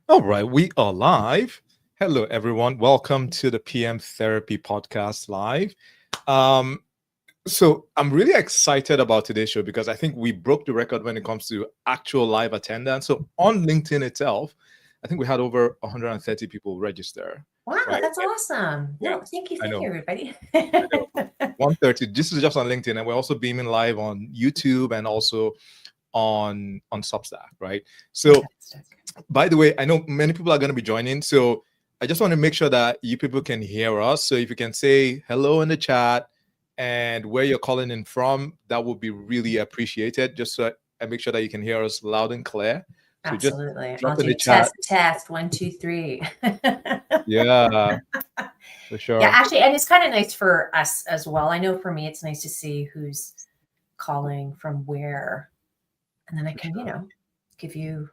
All right, we are live. Hello, everyone. Welcome to the PM Therapy Podcast Live. Um, so I'm really excited about today's show because I think we broke the record when it comes to actual live attendance. So on LinkedIn itself, I think we had over 130 people register. Wow, Right? that's awesome. Yeah, No, thank you, I know. everybody. I know. 130. This is just on LinkedIn, and we're also beaming live on YouTube and also on Substack, right? So, by the way, I know many people are going to be joining, so I just want to make sure that you people can hear us. So if you can say hello in the chat and where you're calling in from, that would be really appreciated. Just so I make sure that you can hear us loud and clear. So Absolutely. just drop I'll in do the chat. test 1, 2, 3. Yeah, for sure. Yeah, actually, and it's kind of nice for us as well. I know for me, it's nice to see who's calling from where, and then I can, give you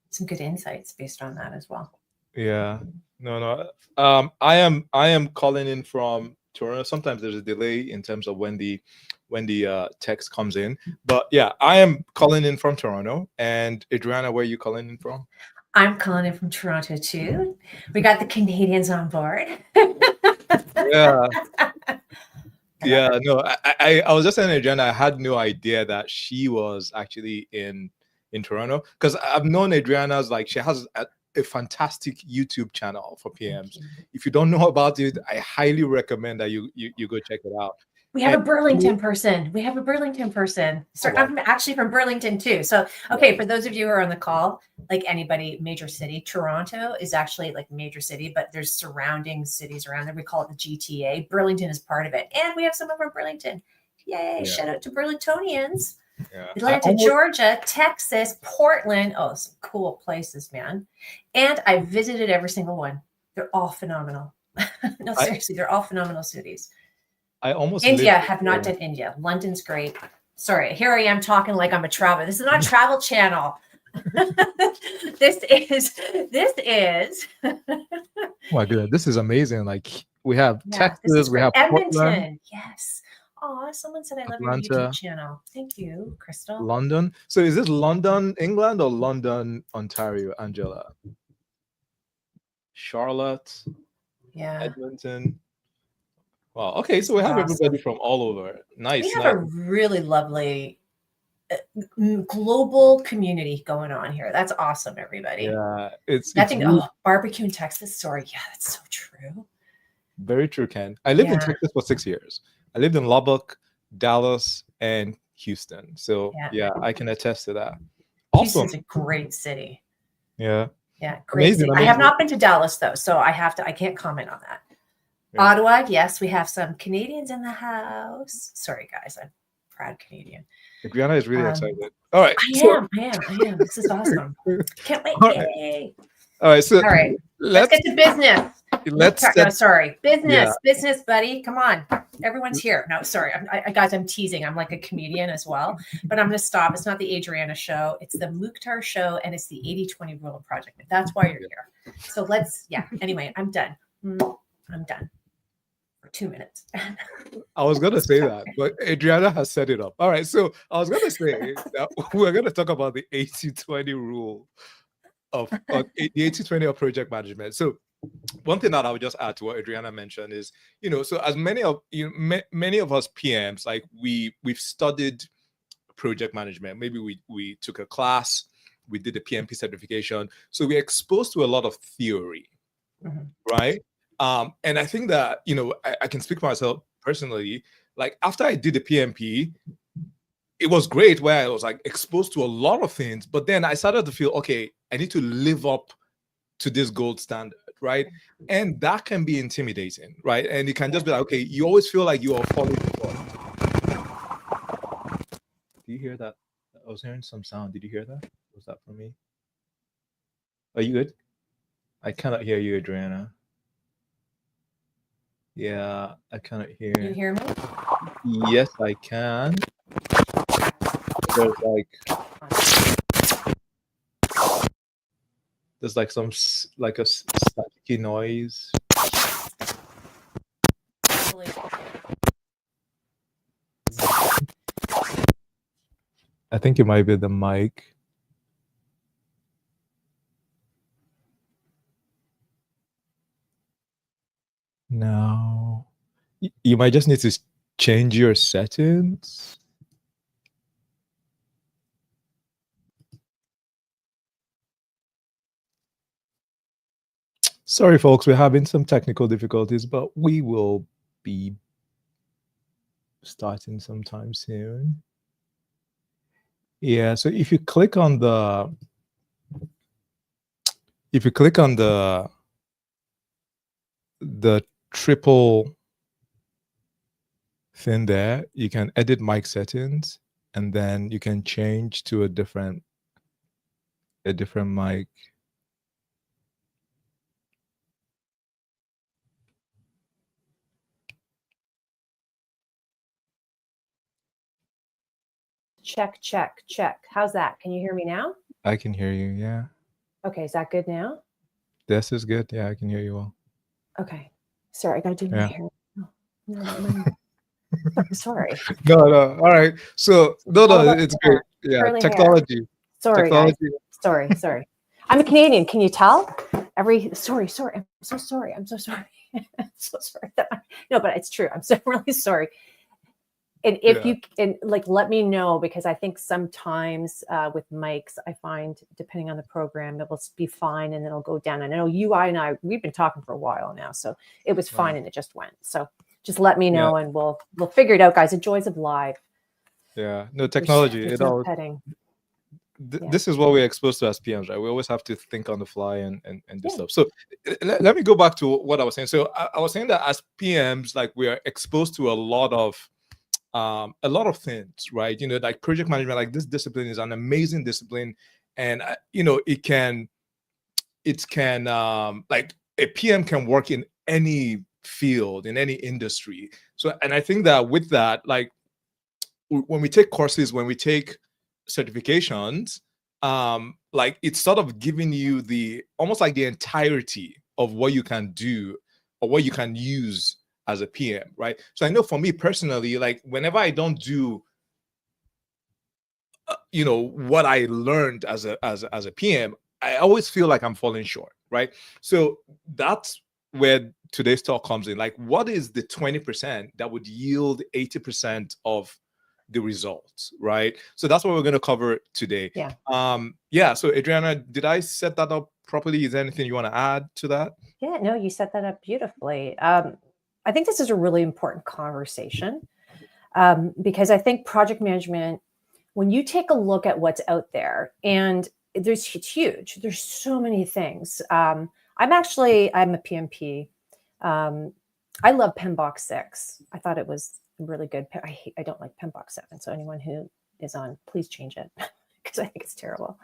some good insights based on that as well. Yeah. No. I am calling in from Toronto. Sometimes there's a delay in terms of when the text comes in. But yeah, I am calling in from Toronto. And Adriana, where are you calling in from? I'm calling in from Toronto too. We got the Canadians on board. Yeah. Yeah, no, I was just saying, Adriana, I had no idea that she was actually in Toronto because I've known Adriana's, like, she has a fantastic YouTube channel for PMs. If you don't know about it, I highly recommend that you go check it out. We have a Burlington person. So wow. I'm actually from Burlington too. So, okay, for those of you who are on the call, like anybody, major city, Toronto is actually like major city, but there's surrounding cities around there. We call it the GTA. Burlington is part of it. And we have some of our Burlington. Yay. Yeah. Shout out to Burlingtonians. Yeah. Atlanta, Georgia, Texas, Portland. Oh, some cool places, man. And I visited every single one. They're all phenomenal. No, seriously, they're all phenomenal cities. I almost India, have not done India. London's great. Sorry, here I am talking like I'm a traveler. This is not a travel channel. This is. Oh my goodness, this is amazing. Like, we have Texas, we have Edmonton. Portland. Yes. Oh, someone said I love Atlanta, your YouTube channel. Thank you, Crystal. London. So is this London, England, or London, Ontario, Angela? Charlotte. Yeah. Edmonton. Wow. Okay, so we have everybody from all over. Nice. We have a really lovely global community going on here. That's awesome, everybody. Yeah, barbecue in Texas. Sorry, yeah, that's so true. Very true, Ken. I lived in Texas for 6 years. I lived in Lubbock, Dallas, and Houston. So yeah, I can attest to that. Awesome. Houston's a great city. Yeah. Yeah, great city. I have not been to Dallas though, so I can't comment on that. Yeah. Ottawa, yes, we have some Canadians in the house. Sorry, guys, I'm proud Canadian. Adriana is really excited. All right. I am. This is awesome. Can't wait. All right. Yay. All right. So let's get to business. Business, buddy. Come on. Everyone's here. No, sorry. Guys, I'm teasing. I'm like a comedian as well, but I'm going to stop. It's not the Adriana show. It's the Mukhtar show, and it's the 80-20 rule of Project. That's why you're here. So anyway, I'm done. I'm done. 2 minutes. I was going to say that, but Adriana has set it up. All right. So I was going to say that we're going to talk about the 80-20 rule of the 80-20 of project management. So one thing that I would just add to what Adriana mentioned is, so as many of us PMs, like we've studied project management. Maybe we took a class, we did a PMP certification. So we're exposed to a lot of theory, right? And I think that, I can speak for myself personally. Like, after I did the PMP, it was great where I was like exposed to a lot of things, but then I started to feel, okay, I need to live up to this gold standard, right? And that can be intimidating, right? And it can just be like, okay, you always feel like you are falling short. Do you hear that? I was hearing some sound. Did you hear that? Was that from me? Are you good? I cannot hear you, Adriana. Yeah, I cannot hear. Can you hear me? Yes, I can. There's like some like a staticky noise. I think it might be the mic. Now, you might just need to change your settings. Sorry, folks, we're having some technical difficulties, but we will be starting sometime soon. Yeah, so if you click on the triple thing there, you can edit mic settings, and then you can change to a different mic. Check, check, check. How's that? Can you hear me now? I can hear you, yeah. Okay, is that good now? This is good. Yeah, I can hear you well. Okay. Sorry, I gotta do my hair. No. Sorry. No. All right. So no, it's great. Yeah, curly technology. Hair. Sorry, technology. Guys. Sorry. I'm a Canadian. Can you tell? Sorry. I'm so sorry. I'm so sorry. I'm so sorry. No, but it's true. I'm so really sorry. And if you can, like, let me know, because I think sometimes with mics, I find, depending on the program, it will be fine and then it'll go down. And I know I and I, we've been talking for a while now, so it was fine and it just went. So just let me know and we'll figure it out, guys. The joys of live. Yeah, no, technology. This is what we're exposed to as PMs, right? We always have to think on the fly and do stuff. So let me go back to what I was saying. So I was saying that as PMs, like, we are exposed to a lot of things, right? You know, like project management, like this discipline is an amazing discipline, and you know, it can like, a PM can work in any field, in any industry. So, and I think that with that, like, when we take courses, when we take certifications, like, it's sort of giving you almost like the entirety of what you can do or what you can use as a PM, right? So I know for me personally, like, whenever I don't do you know, what I learned as a PM, I always feel like I'm falling short, right? So that's where today's talk comes in. Like, what is the 20% that would yield 80% of the results, right? So that's what we're going to cover today. So Adriana, did I set that up properly? Is there anything you want to add to that? Yeah, no, you set that up beautifully. I think this is a really important conversation, because I think project management, when you take a look at what's out there, and it's huge, there's so many things. I'm a PMP. I love PMBOK 6. I thought it was really good. I don't like PMBOK 7. So anyone who is on, please change it, because I think it's terrible.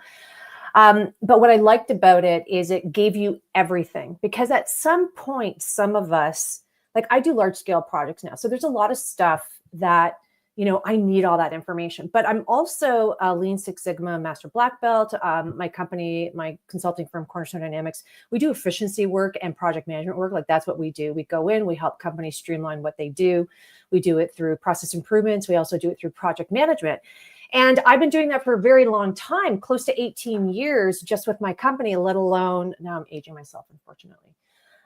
But what I liked about it is it gave you everything, because at some point, some of us, like, I do large scale projects now. So there's a lot of stuff that, you know, I need all that information, but I'm also a Lean Six Sigma Master Black Belt. My company, my consulting firm, Cornerstone Dynamics, we do efficiency work and project management work. Like, that's what we do. We go in, we help companies streamline what they do. We do it through process improvements. We also do it through project management. And I've been doing that for a very long time, close to 18 years, just with my company, let alone, now I'm aging myself, unfortunately,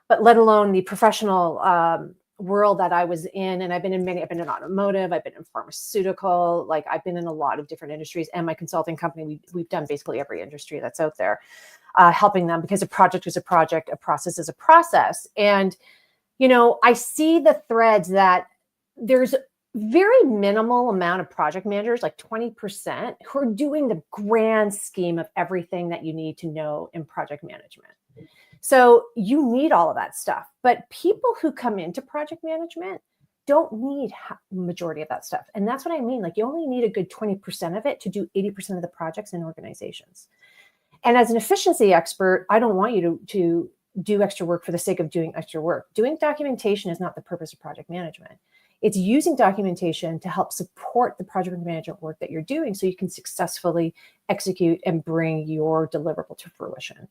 but let alone the professional world that I was in. And I've been in automotive, I've been in pharmaceutical, like, I've been in a lot of different industries, and my consulting company, we've done basically every industry that's out there, helping them, because a project is a project, a process is a process. And, you know, I see the threads that there's very minimal amount of project managers, like 20%, who are doing the grand scheme of everything that you need to know in project management. So you need all of that stuff, but people who come into project management don't need majority of that stuff. And that's what I mean. Like, you only need a good 20% of it to do 80% of the projects in organizations. And as an efficiency expert, I don't want you to do extra work for the sake of doing extra work. Doing documentation is not the purpose of project management. It's using documentation to help support the project management work that you're doing, so you can successfully execute and bring your deliverable to fruition.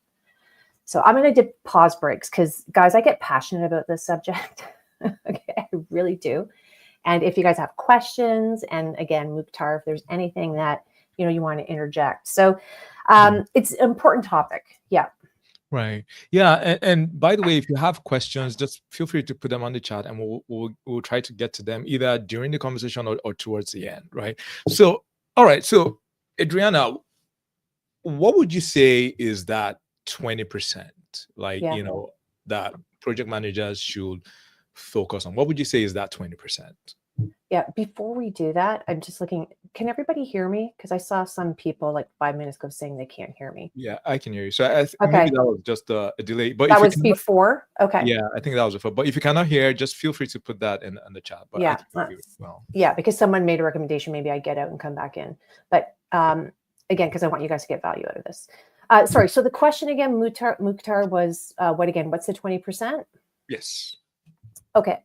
So I'm going to do pause breaks, because, guys, I get passionate about this subject. Okay, I really do. And if you guys have questions, and again, Mukhtar, if there's anything that, you know, you want to interject. So it's an important topic. Yeah. Right. Yeah. And by the way, if you have questions, just feel free to put them on the chat, and we'll try to get to them either during the conversation or towards the end. Right. So, all right. So, Adriana, what would you say is that 20%, like, Yeah. that project managers should focus on? What would you say is that 20%? Yeah. Before we do that, I'm just looking. Can everybody hear me? Because I saw some people like 5 minutes ago saying they can't hear me. Yeah, I can hear you. So maybe Okay. that was just a delay. But That if you was cannot, before. Okay. yeah, I think that was before. But if you cannot hear, just feel free to put that in the chat. But I Yeah. can hear you as well. Yeah, because someone made a recommendation. Maybe I get out and come back in. But again, because I want you guys to get value out of this. Sorry. So the question again, Mukhtar, was what again? What's the 20%? Yes. Okay.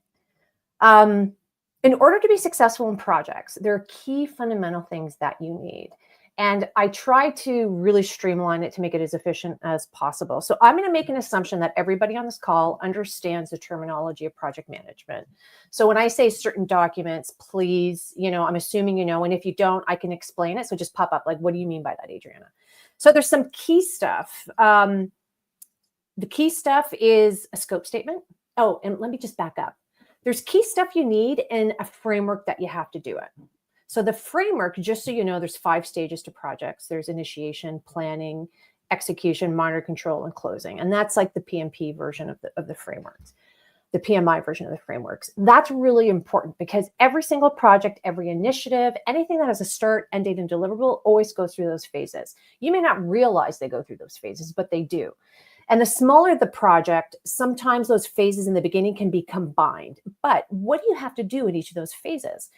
In order to be successful in projects, there are key fundamental things that you need. And I try to really streamline it to make it as efficient as possible. So I'm going to make an assumption that everybody on this call understands the terminology of project management. So when I say certain documents, please, I'm assuming you know, and if you don't, I can explain it. So just pop up, like, what do you mean by that, Adriana? So there's some key stuff. The key stuff is a scope statement. Oh, and let me just back up. There's key stuff you need and a framework that you have to do it. So the framework, just so you know, there's 5 stages to projects. There's initiation, planning, execution, monitor, control, and closing. And that's like the PMP version of the frameworks, the PMI version of the frameworks. That's really important because every single project, every initiative, anything that has a start, end date, and deliverable always goes through those phases. You may not realize they go through those phases, but they do. And the smaller the project, sometimes those phases in the beginning can be combined. But what do you have to do in each of those phases?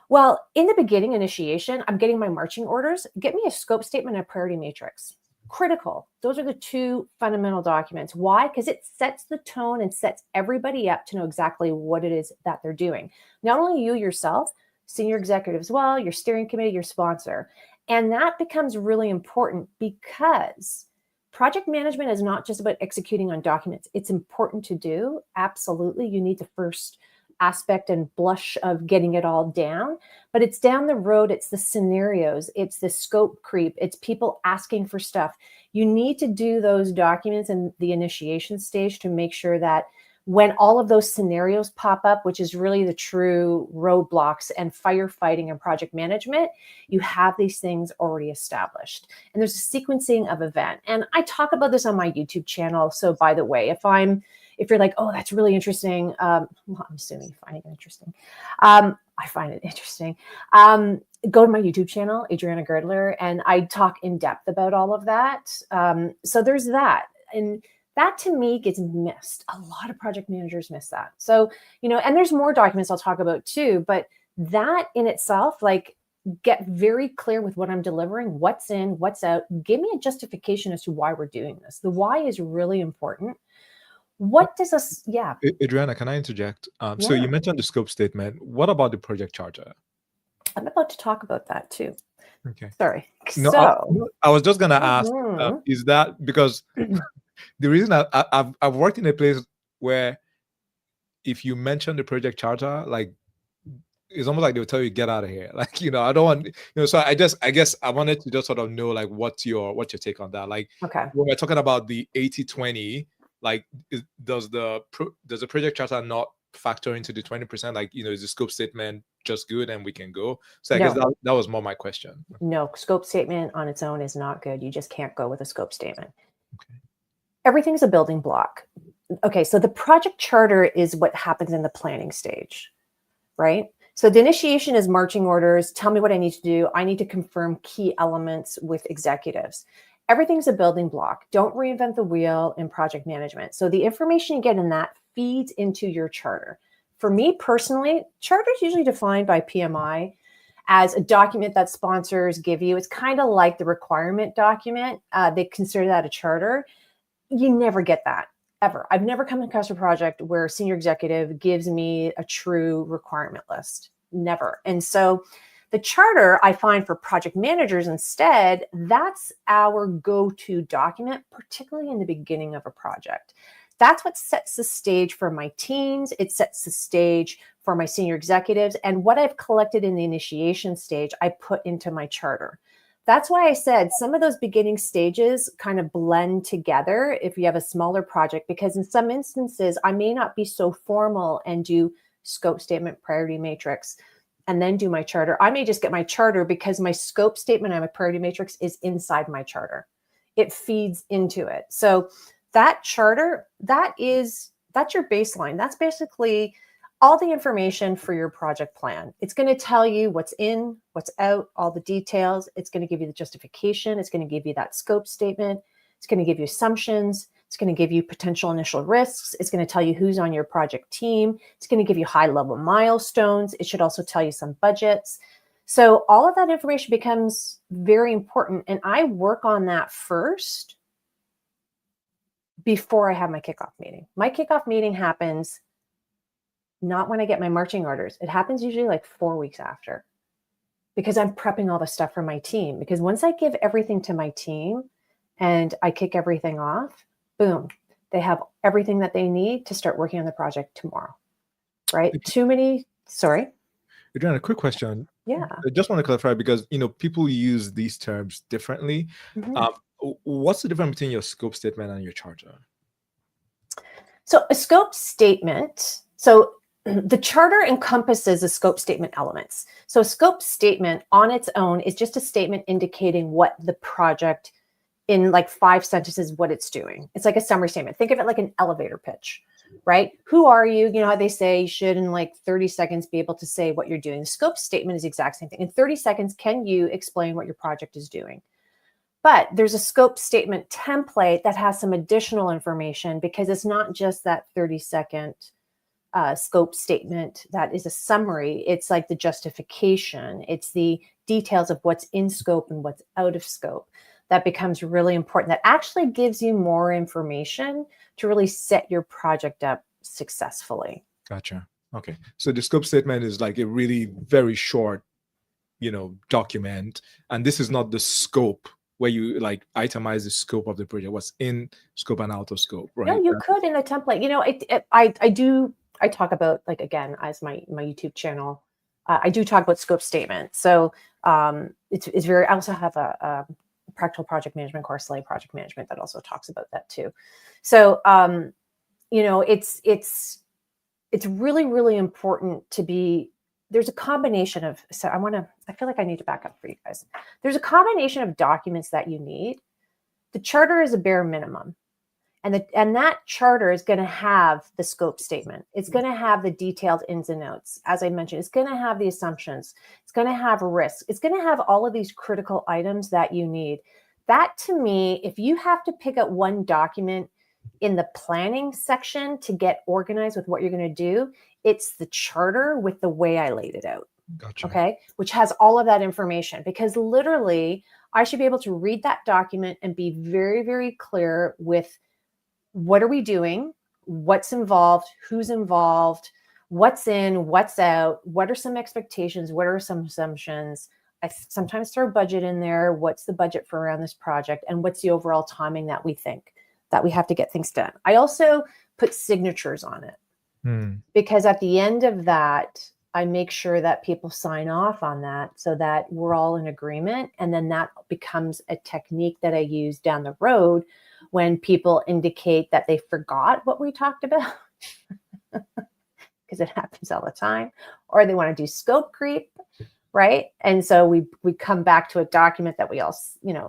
Well, in the beginning, initiation, I'm getting my marching orders. Get me a scope statement and a priority matrix. Critical. Those are the 2 fundamental documents. Why? Because it sets the tone and sets everybody up to know exactly what it is that they're doing. Not only you yourself, senior executive as well, your steering committee, your sponsor. And that becomes really important because project management is not just about executing on documents. It's important to do. Absolutely. You need the first aspect and blush of getting it all down, but it's down the road. It's the scenarios. It's the scope creep. It's people asking for stuff. You need to do those documents in the initiation stage to make sure that when all of those scenarios pop up, which is really the true roadblocks and firefighting and project management, you have these things already established. And there's a sequencing of event. And I talk about this on my YouTube channel. So by the way, if you're like, oh, that's really interesting, well, I'm assuming you're finding it interesting. I find it interesting. Go to my YouTube channel, Adriana Girdler, and I talk in depth about all of that. So there's that. And that to me gets missed. A lot of project managers miss that. So, and there's more documents I'll talk about too, but that in itself, like, get very clear with what I'm delivering, what's in, what's out. Give me a justification as to why we're doing this. The why is really important. What does us, yeah. Adriana, can I interject? So you mentioned the scope statement. What about the project charter? I'm about to talk about that too. Okay. Sorry. No, so I was just going to ask, is that because the reason I've worked in a place where if you mention the project charter, like, it's almost like they'll tell you, get out of here. Like, I don't want, so I guess I wanted to just sort of know, like, what's your take on that? Like, okay, when we're talking about the 80-20, like, does the project charter not factor into the 20%? Like, is the scope statement just good and we can go? So I guess that was more my question. No, scope statement on its own is not good. You just can't go with a scope statement. Okay. Everything's a building block. Okay, so the project charter is what happens in the planning stage, right? So the initiation is marching orders. Tell me what I need to do. I need to confirm key elements with executives. Everything's a building block. Don't reinvent the wheel in project management. So the information you get in that feeds into your charter. For me personally, charter is usually defined by PMI as a document that sponsors give you. It's kind of like the requirement document. They consider that a charter. You never get that, ever. I've never come across a project where a senior executive gives me a true requirement list. Never. And so the charter, I find for project managers instead, that's our go-to document, particularly in the beginning of a project. That's what sets the stage for my teams. It sets the stage for my senior executives. And what I've collected in the initiation stage, I put into my charter. that's why I said some of those beginning stages kind of blend together if you have a smaller project, because in some instances, I may not be so formal and do scope statement, priority matrix, and then do my charter. I may just get my charter because my scope statement and my priority matrix is inside my charter. It feeds into it. So that charter, that's your baseline. That's basically all the information for your project plan. It's going to tell you what's in, what's out, all the details. It's going to give you the justification. It's going to give you that scope statement. It's going to give you assumptions. It's going to give you potential initial risks. It's going to tell you who's on your project team. It's going to give you high-level milestones. It should also tell you some budgets. So all of that information becomes very important. And I work on that first before I have my kickoff meeting. My kickoff meeting happens not when I get my marching orders. It happens usually like 4 weeks after, because I'm prepping all the stuff for my team. Because once I give everything to my team and I kick everything off, boom, they have everything that they need to start working on the project tomorrow, right? Sorry. Adriana, a quick question. Yeah. I just want to clarify, because, people use these terms differently. What's the difference between your scope statement and your charter? So a scope statement, so the charter encompasses the scope statement elements. So a scope statement on its own is just a statement indicating what the project, in like 5 sentences, what it's doing. It's like a summary statement. Think of it like an elevator pitch, right? Who are you? You know how they say you should in like 30 seconds be able to say what you're doing. The scope statement is the exact same thing. In 30 seconds, can you explain what your project is doing? But there's a scope statement template that has some additional information, because it's not just that 30-second scope statement that is a summary. It's like the justification. It's the details of what's in scope and what's out of scope. That becomes really important. That actually gives you more information to really set your project up successfully. Gotcha. Okay. So the scope statement is like a really very short, document. And this is not the scope where you like itemize the scope of the project, what's in scope and out of scope, right? No, you could in a template. I talk about, like, again, as my YouTube channel, I do talk about scope statement. So it's very, I also have a practical project management course, Slay Project Management, that also talks about that too. So, it's really, really important to be, there's a combination of, so I feel like I need to back up for you guys. There's a combination of documents that you need. The charter is a bare minimum. And that charter is going to have the scope statement. It's going to have the detailed ins and outs. As I mentioned, it's going to have the assumptions. It's going to have risks. It's going to have all of these critical items that you need. That, to me, if you have to pick up one document in the planning section to get organized with what you're going to do, it's the charter with the way I laid it out. Gotcha. Okay, which has all of that information, because literally I should be able to read that document and be very, very clear with what are we doing, what's involved, who's involved, what's in, what's out, what are some expectations, what are some assumptions. I sometimes throw budget in there. What's the budget for around this project, and what's the overall timing that we think that we have to get things done. I also put signatures on it, because at the end of that, I make sure that people sign off on that so that we're all in agreement. And then that becomes a technique that I use down the road when people indicate that they forgot what we talked about, because it happens all the time, or they want to do scope creep, right? And so we come back to a document that we all,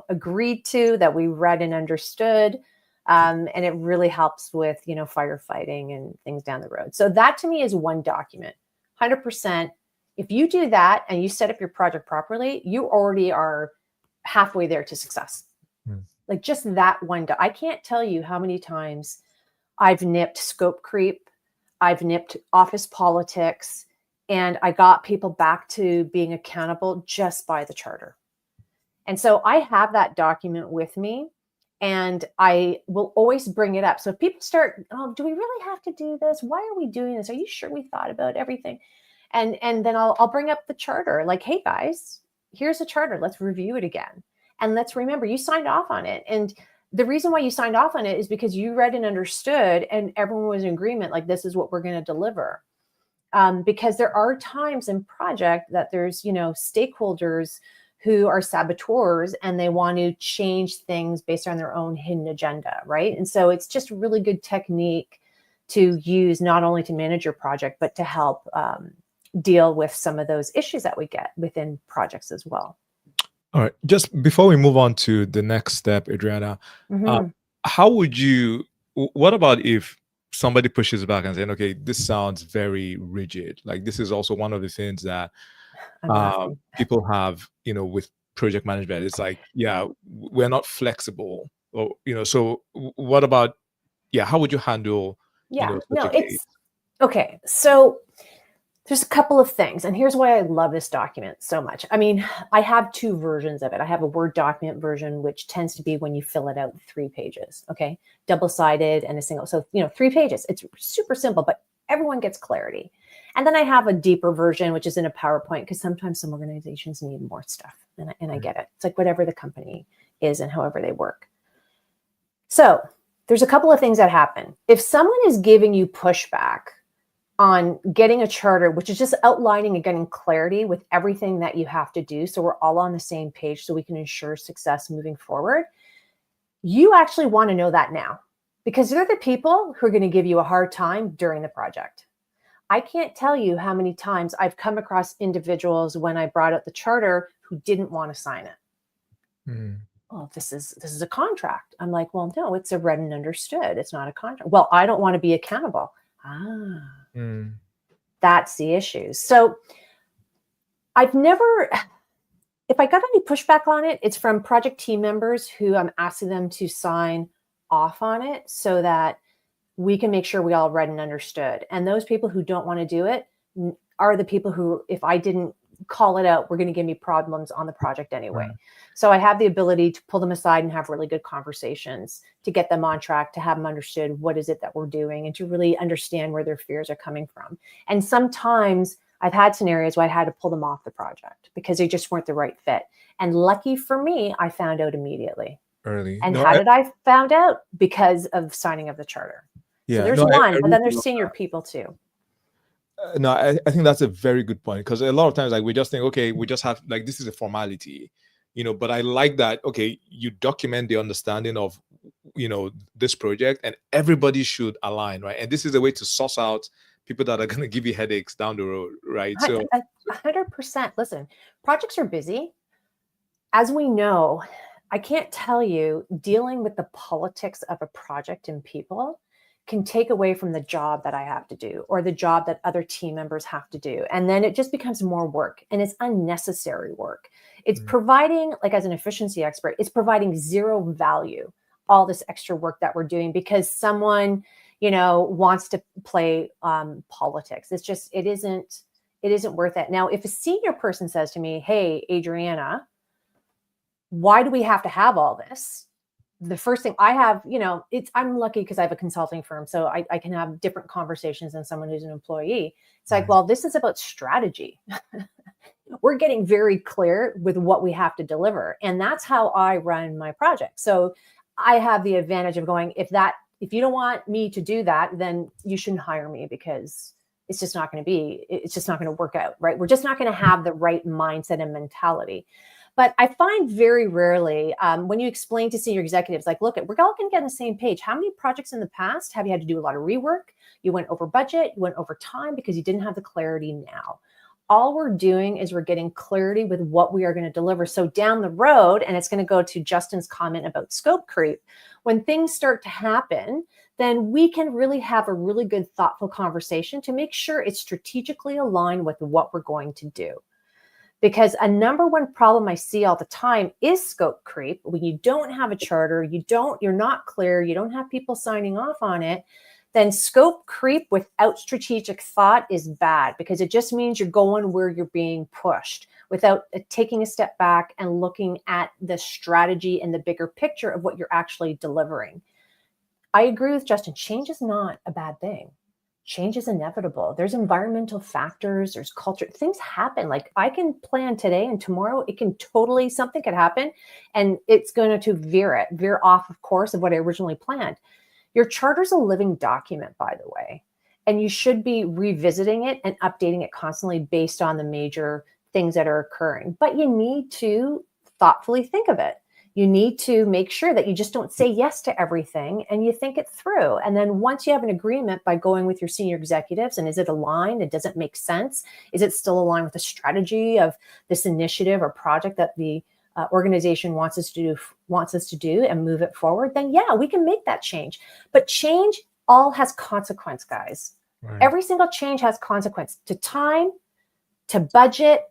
agreed to, that we read and understood. And it really helps with, firefighting and things down the road. So that, to me, is one document. 100%. If you do that and you set up your project properly, you already are halfway there to success. Like just that one. I can't tell you how many times I've nipped scope creep, I've nipped office politics, and I got people back to being accountable just by the charter. And so I have that document with me, and I will always bring it up. So if people start, oh, do we really have to do this? Why are we doing this? Are you sure we thought about everything? And then I'll bring up the charter, like, hey guys, here's the charter. Let's review it again. And let's remember, you signed off on it. And the reason why you signed off on it is because you read and understood, and everyone was in agreement, like, this is what we're going to deliver. Because there are times in project that there's, stakeholders who are saboteurs and they want to change things based on their own hidden agenda, right? And so it's just a really good technique to use not only to manage your project, but to help deal with some of those issues that we get within projects as well. All right. Just before we move on to the next step, Adriana, how would you, what about if somebody pushes back and saying, okay, this sounds very rigid. Like this is also one of the things that people have, with project management. It's like, yeah, we're not flexible. Or, so what about, how would you handle, such a case? Okay. So there's a couple of things. And here's why I love this document so much. I mean, I have two versions of it. I have a Word document version, which tends to be when you fill it out 3 pages. Okay. Double-sided and a single. So, 3 pages. It's super simple, but everyone gets clarity. And then I have a deeper version, which is in a PowerPoint, because sometimes some organizations need more stuff. And I get it. It's like whatever the company is and however they work. So there's a couple of things that happen. If someone is giving you pushback on getting a charter, which is just outlining and getting clarity with everything that you have to do, so we're all on the same page so we can ensure success moving forward, you actually want to know that now, because they're the people who are going to give you a hard time during the project. I can't tell you how many times I've come across individuals when I brought out the charter who didn't want to sign it. Oh, this is a contract. I'm like, well, no, it's a read and understood. It's not a contract. Well, I don't want to be accountable. That's the issue. So I've never, if I got any pushback on it, it's from project team members who I'm asking them to sign off on it so that we can make sure we all read and understood. And those people who don't want to do it are the people who, if I didn't call it out, were going to give me problems on the project anyway. So I have the ability to pull them aside and have really good conversations to get them on track, to have them understood what is it that we're doing and to really understand where their fears are coming from. And sometimes I've had scenarios where I had to pull them off the project because they just weren't the right fit. And lucky for me, I found out immediately. Early. And how did I found out? Because of signing of the charter. Yeah, so there's one, but then there's senior people too. No, I think that's a very good point, because a lot of times, like, we just think, okay, we just have, like, this is a formality, but I like that, okay, you document the understanding of, this project, and everybody should align, right? And this is a way to suss out people that are going to give you headaches down the road, right? So 100%. Listen, projects are busy. As we know, I can't tell you, dealing with the politics of a project and people can take away from the job that I have to do or the job that other team members have to do. And then it just becomes more work, and it's unnecessary work. It's providing, like, as an efficiency expert, it's providing zero value, all this extra work that we're doing because someone, wants to play politics. It's just, it isn't worth it. Now, if a senior person says to me, hey, Adriana, why do we have to have all this? The first thing I have, I'm lucky because I have a consulting firm, so I can have different conversations than someone who's an employee. It's like, well, this is about strategy. We're getting very clear with what we have to deliver. And that's how I run my project. So I have the advantage of going, if you don't want me to do that, then you shouldn't hire me, because it's just not going to work out, right? We're just not going to have the right mindset and mentality. But I find very rarely when you explain to senior executives, like, look, we're all going to get on the same page. How many projects in the past have you had to do a lot of rework? You went over budget, you went over time because you didn't have the clarity now. All we're doing is we're getting clarity with what we are going to deliver. So down the road, and it's going to go to Justin's comment about scope creep, when things start to happen, then we can really have a really good, thoughtful conversation to make sure it's strategically aligned with what we're going to do. Because a number one problem I see all the time is scope creep. When you don't have a charter, you're not clear, you don't have people signing off on it, then scope creep without strategic thought is bad, because it just means you're going where you're being pushed without taking a step back and looking at the strategy and the bigger picture of what you're actually delivering. I agree with Justin. Change is not a bad thing. Change is inevitable. There's environmental factors, there's culture, things happen. Like, I can plan today and tomorrow something could happen and it's going to veer off of course of what I originally planned. Your charter's a living document, by the way, and you should be revisiting it and updating it constantly based on the major things that are occurring, but you need to thoughtfully think of it. You need to make sure that you just don't say yes to everything and you think it through. And then once you have an agreement by going with your senior executives, and is it aligned? And does it make sense? Is it still aligned with the strategy of this initiative or project that the organization wants us to do and move it forward? Then yeah, we can make that change. But change all has consequence, guys. Right. Every single change has consequence to time, to budget,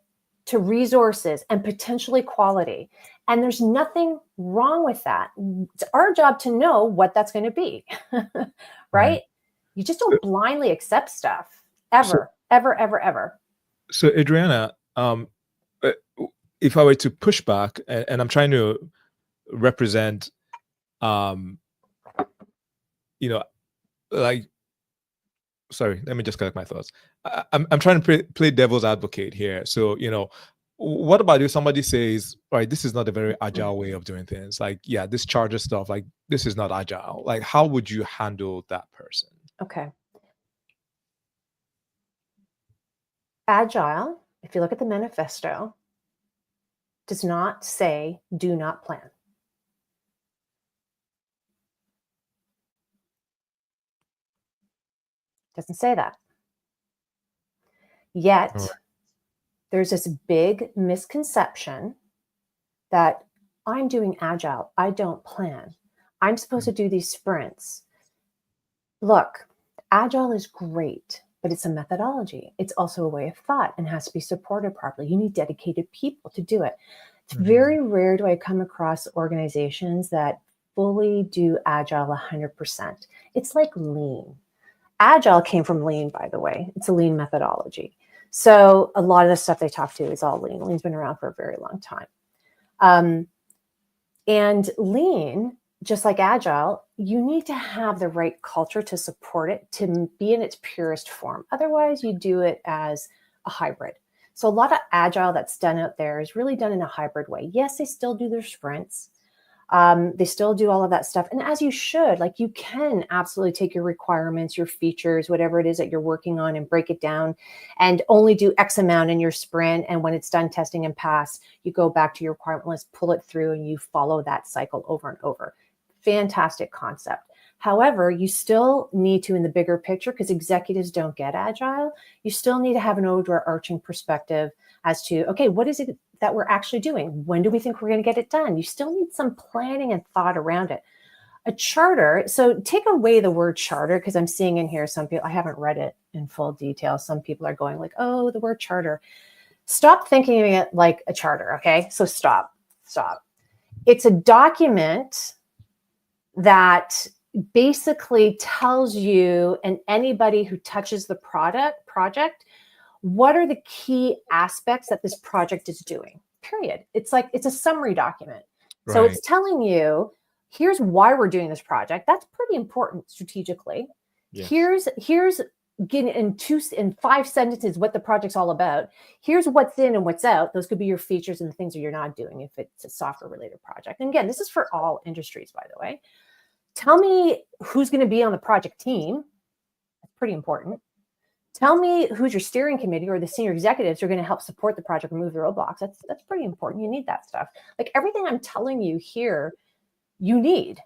to resources, and potentially quality. And there's nothing wrong with that. It's our job to know what that's going to be, right? You just don't blindly accept stuff ever. So Adriana, if I were to push back, and I'm trying to represent, sorry, let me just collect my thoughts. I'm trying to play devil's advocate here. So, what about if somebody says, right, this is not a very agile way of doing things? Like, yeah, this charger stuff, like, this is not agile. Like, how would you handle that person? Okay. Agile, if you look at the manifesto, does not say do not plan. Doesn't say that. Yet, there's this big misconception that I'm doing agile. I don't plan. I'm supposed to do these sprints. Look, agile is great, but it's a methodology. It's also a way of thought and has to be supported properly. You need dedicated people to do it. It's very rare do I come across organizations that fully do agile 100%. It's like lean. Agile came from lean, by the way. It's a lean methodology. So a lot of the stuff they talk to is all lean. Lean's been around for a very long time. And lean, just like agile, you need to have the right culture to support it, to be in its purest form. Otherwise, you do it as a hybrid. So a lot of agile that's done out there is really done in a hybrid way. Yes, they still do their sprints. They still do all of that stuff. And as you should, like, you can absolutely take your requirements, your features, whatever it is that you're working on, and break it down and only do X amount in your sprint. And when it's done testing and pass, you go back to your requirement list, pull it through, and you follow that cycle over and over. Fantastic concept. However, you still need to, in the bigger picture, because executives don't get agile, you still need to have an overarching perspective as to, okay, what is it that we're actually doing? When do we think we're going to get it done? You still need some planning and thought around it. A charter, so take away the word charter, because I'm seeing in here some people, I haven't read it in full detail. Some people are going like, oh, the word charter. Stop thinking of it like a charter, okay? So stop. It's a document that basically tells you and anybody who touches the project, what are the key aspects that this project is doing, period. It's like, it's a summary document. Right. So it's telling you, here's why we're doing this project. That's pretty important strategically. Yes. Here's getting in 5 sentences what the project's all about. Here's what's in and what's out. Those could be your features and the things that you're not doing if it's a software related project. And again, this is for all industries, by the way. Tell me who's going to be on the project team. That's pretty important. Tell me who's your steering committee or the senior executives who are going to help support the project, remove the roadblocks. That's pretty important. You need that stuff. Like everything I'm telling you here, you need.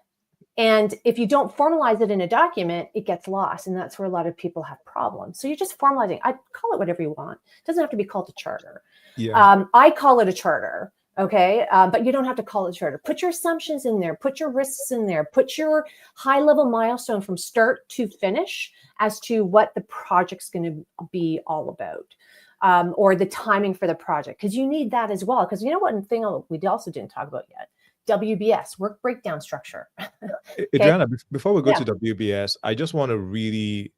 And if you don't formalize it in a document, it gets lost. And that's where a lot of people have problems. So you're just formalizing. I call it whatever you want. It doesn't have to be called a charter. Yeah. I call it a charter. Okay. But you don't have to call it a charter. Put your assumptions in there, put your risks in there, put your high level milestone from start to finish as to what the project's going to be all about, or the timing for the project. Cause you need that as well. Cause you know what, one thing we also didn't talk about yet, WBS, work breakdown structure. Okay? Adriana, before we go to WBS, I just want to really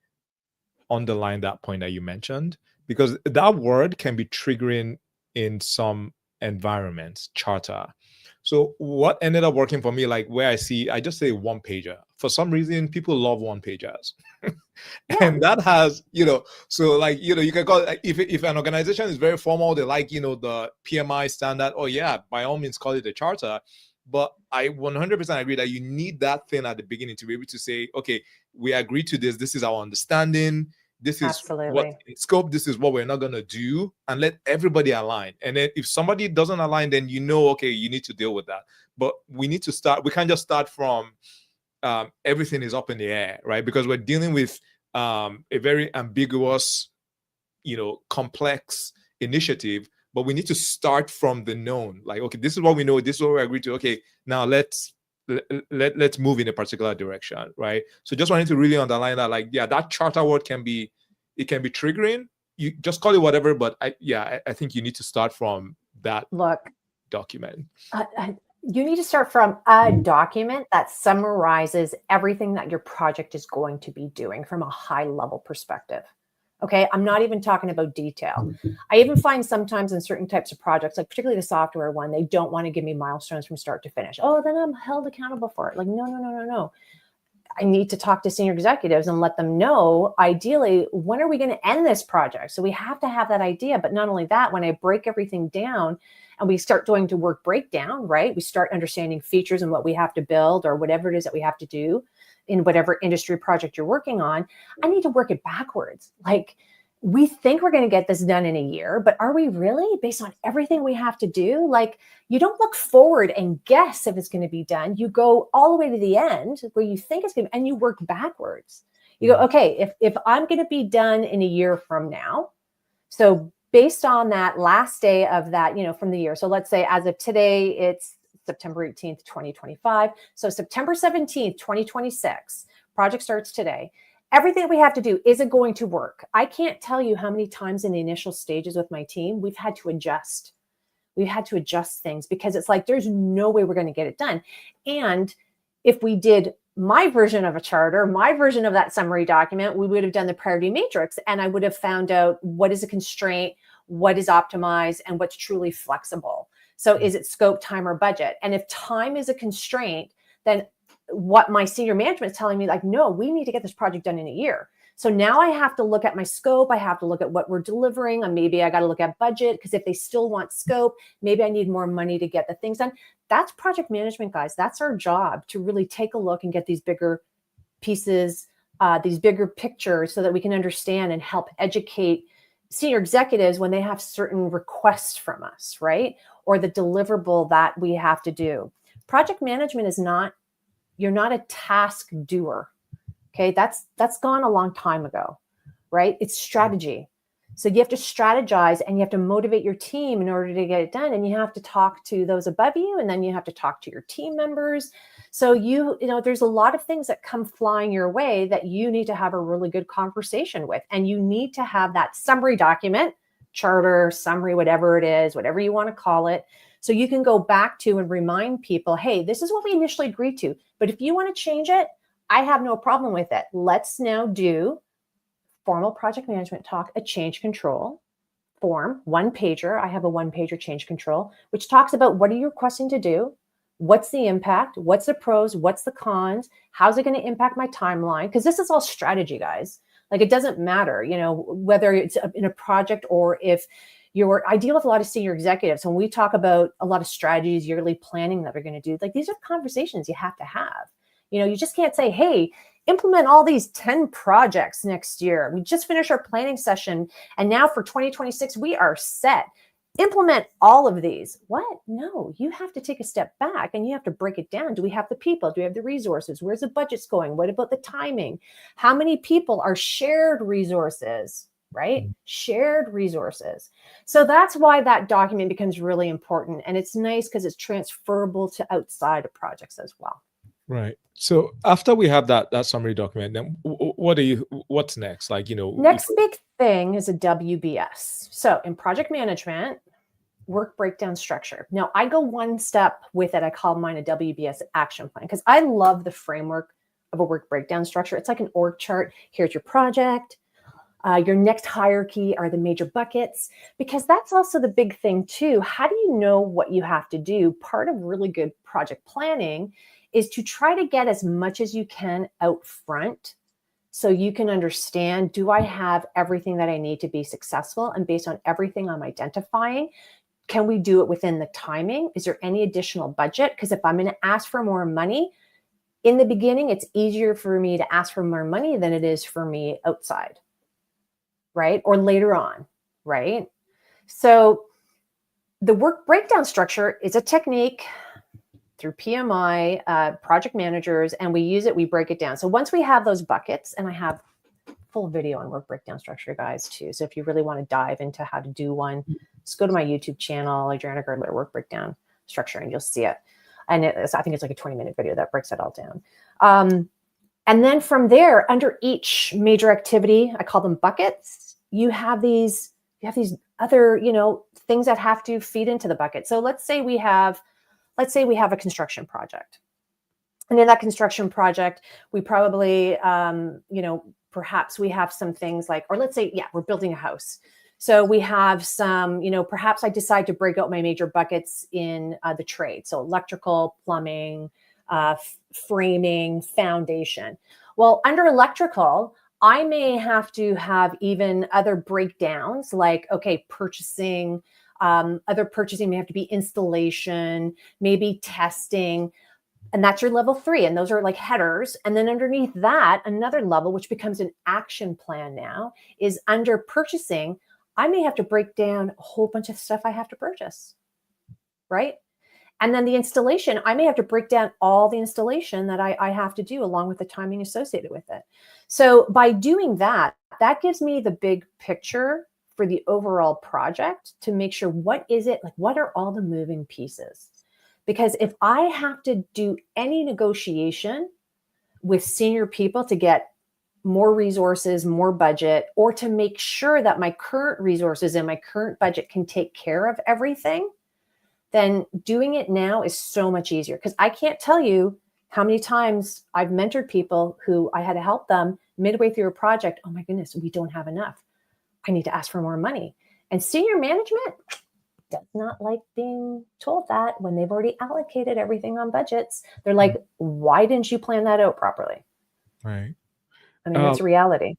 underline that point that you mentioned, because that word can be triggering in some environments, charter. So what ended up working for me, like where I just say one pager. For some reason, people love one pagers. And that has, so like, you can call it, if an organization is very formal, they like, the PMI standard, oh yeah, by all means call it a charter. But I 100% agree that you need that thing at the beginning to be able to say, okay, we agree to this. This is our understanding. this is Absolutely. what scope, this is what we're not going to do, and let everybody align. And then if somebody doesn't align, then okay, you need to deal with that. But we need to start, we can't just start from everything is up in the air, right? Because we're dealing with a very ambiguous, complex initiative, but we need to start from the known. Like, okay, this is what we know, this is what we agreed to. Okay, now let's move in a particular direction, right? So just wanted to really underline that, like, yeah, that charter word can be triggering. You just call it whatever, but I think you need to start from that document. You need to start from a document that summarizes everything that your project is going to be doing from a high level perspective. Okay, I'm not even talking about detail. I even find sometimes in certain types of projects, like particularly the software one, they don't want to give me milestones from start to finish. Oh, then I'm held accountable for it. Like, no. I need to talk to senior executives and let them know, ideally, when are we going to end this project? So we have to have that idea. But not only that, when I break everything down and we start doing to work breakdown, right? We start understanding features and what we have to build or whatever it is that we have to do in whatever industry project you're working on. I need to work it backwards. Like, we think we're going to get this done in a year, but are we really, based on everything we have to do? Like, you don't look forward and guess if it's going to be done. You go all the way to the end where you think it's going to, and you work backwards. You go, okay, if I'm going to be done in a year from now, so based on that last day of that, from the year. So let's say as of today, it's September 18th, 2025. So September 17th, 2026, project starts today. Everything we have to do, is it going to work? I can't tell you how many times in the initial stages with my team, we've had to adjust. We've had to adjust things because it's like, there's no way we're going to get it done. And if we did my version of a charter, my version of that summary document, we would have done the priority matrix, and I would have found out what is a constraint, what is optimized, and what's truly flexible. So is it scope, time, or budget? And if time is a constraint, then what my senior management is telling me, like, no, we need to get this project done in a year. So now I have to look at my scope. I have to look at what we're delivering. And maybe I got to look at budget, because if they still want scope, maybe I need more money to get the things done. That's project management, guys. That's our job, to really take a look and get these bigger pieces, these bigger pictures, so that we can understand and help educate senior executives when they have certain requests from us, right? Or the deliverable that we have to do. Project management is not, you're not a task doer. Okay, that's gone a long time ago, right? It's strategy. So you have to strategize and you have to motivate your team in order to get it done. And you have to talk to those above you, and then you have to talk to your team members. So you know, there's a lot of things that come flying your way that you need to have a really good conversation with. And you need to have that summary document, charter, summary, whatever it is, whatever you want to call it. So you can go back to and remind people, hey, this is what we initially agreed to. But if you want to change it, I have no problem with it. Let's now do formal project management talk, a change control form, one pager. I have a one pager change control, which talks about what are you requesting to do? What's the impact? What's the pros? What's the cons? How's it going to impact my timeline? Because this is all strategy, guys. Like, it doesn't matter, you know, whether it's in a project or if I deal with a lot of senior executives. When we talk about a lot of strategies, yearly planning that we're going to do, like, these are conversations you have to have. You know, you just can't say, hey, implement all these 10 projects next year. We just finished our planning session, and now for 2026, we are set. Implement all of these. What? No, you have to take a step back and you have to break it down. Do we have the people? Do we have the resources? Where's the budgets going? What about the timing? How many people are shared resources, right? Shared resources. So that's why that document becomes really important. And it's nice because it's transferable to outside of projects as well. Right. So after we have that summary document, then what's next? Like, you know, next big thing is a WBS. So in project management, work breakdown structure. Now I go one step with it. I call mine a WBS action plan, because I love the framework of a work breakdown structure. It's like an org chart. Here's your project. Your next hierarchy are the major buckets, because that's also the big thing too. How do you know what you have to do? Part of really good project planning is to try to get as much as you can out front, so you can understand, do I have everything that I need to be successful? And based on everything I'm identifying, can we do it within the timing? Is there any additional budget? Because if I'm going to ask for more money in the beginning, it's easier for me to ask for more money than it is for me outside. right? Or later on, right? So the work breakdown structure is a technique through PMI, project managers, and we use it, we break it down. So once we have those buckets, and I have full video on work breakdown structure, guys, too. So if you really want to dive into how to do one, just go to my YouTube channel, Adriana Girdler Work Breakdown Structure, and you'll see it. And I think it's like a 20-minute video that breaks it all down. And then from there, under each major activity, I call them buckets, you have these other, things that have to feed into the bucket. So let's say we have a construction project. And in that construction project, we probably, perhaps we have some things like, or let's say, we're building a house. So we have some, perhaps I decide to break out my major buckets in the trade. So electrical, plumbing, framing, foundation. Well, under electrical, I may have to have even other breakdowns like, okay, purchasing, other purchasing may have to be installation, maybe testing, and that's your level 3. And those are like headers. And then underneath that, another level, which becomes an action plan now, is under purchasing. I may have to break down a whole bunch of stuff I have to purchase, right? And then the installation, I may have to break down all the installation that I have to do along with the timing associated with it. So by doing that, that gives me the big picture for the overall project to make sure what is it, like what are all the moving pieces? Because if I have to do any negotiation with senior people to get more resources, more budget, or to make sure that my current resources and my current budget can take care of everything, then doing it now is so much easier. Because I can't tell you how many times I've mentored people who I had to help them midway through a project. Oh my goodness, we don't have enough. I need to ask for more money. And senior management does not like being told that when they've already allocated everything on budgets. They're like, why didn't you plan that out properly? Right. I mean, that's reality.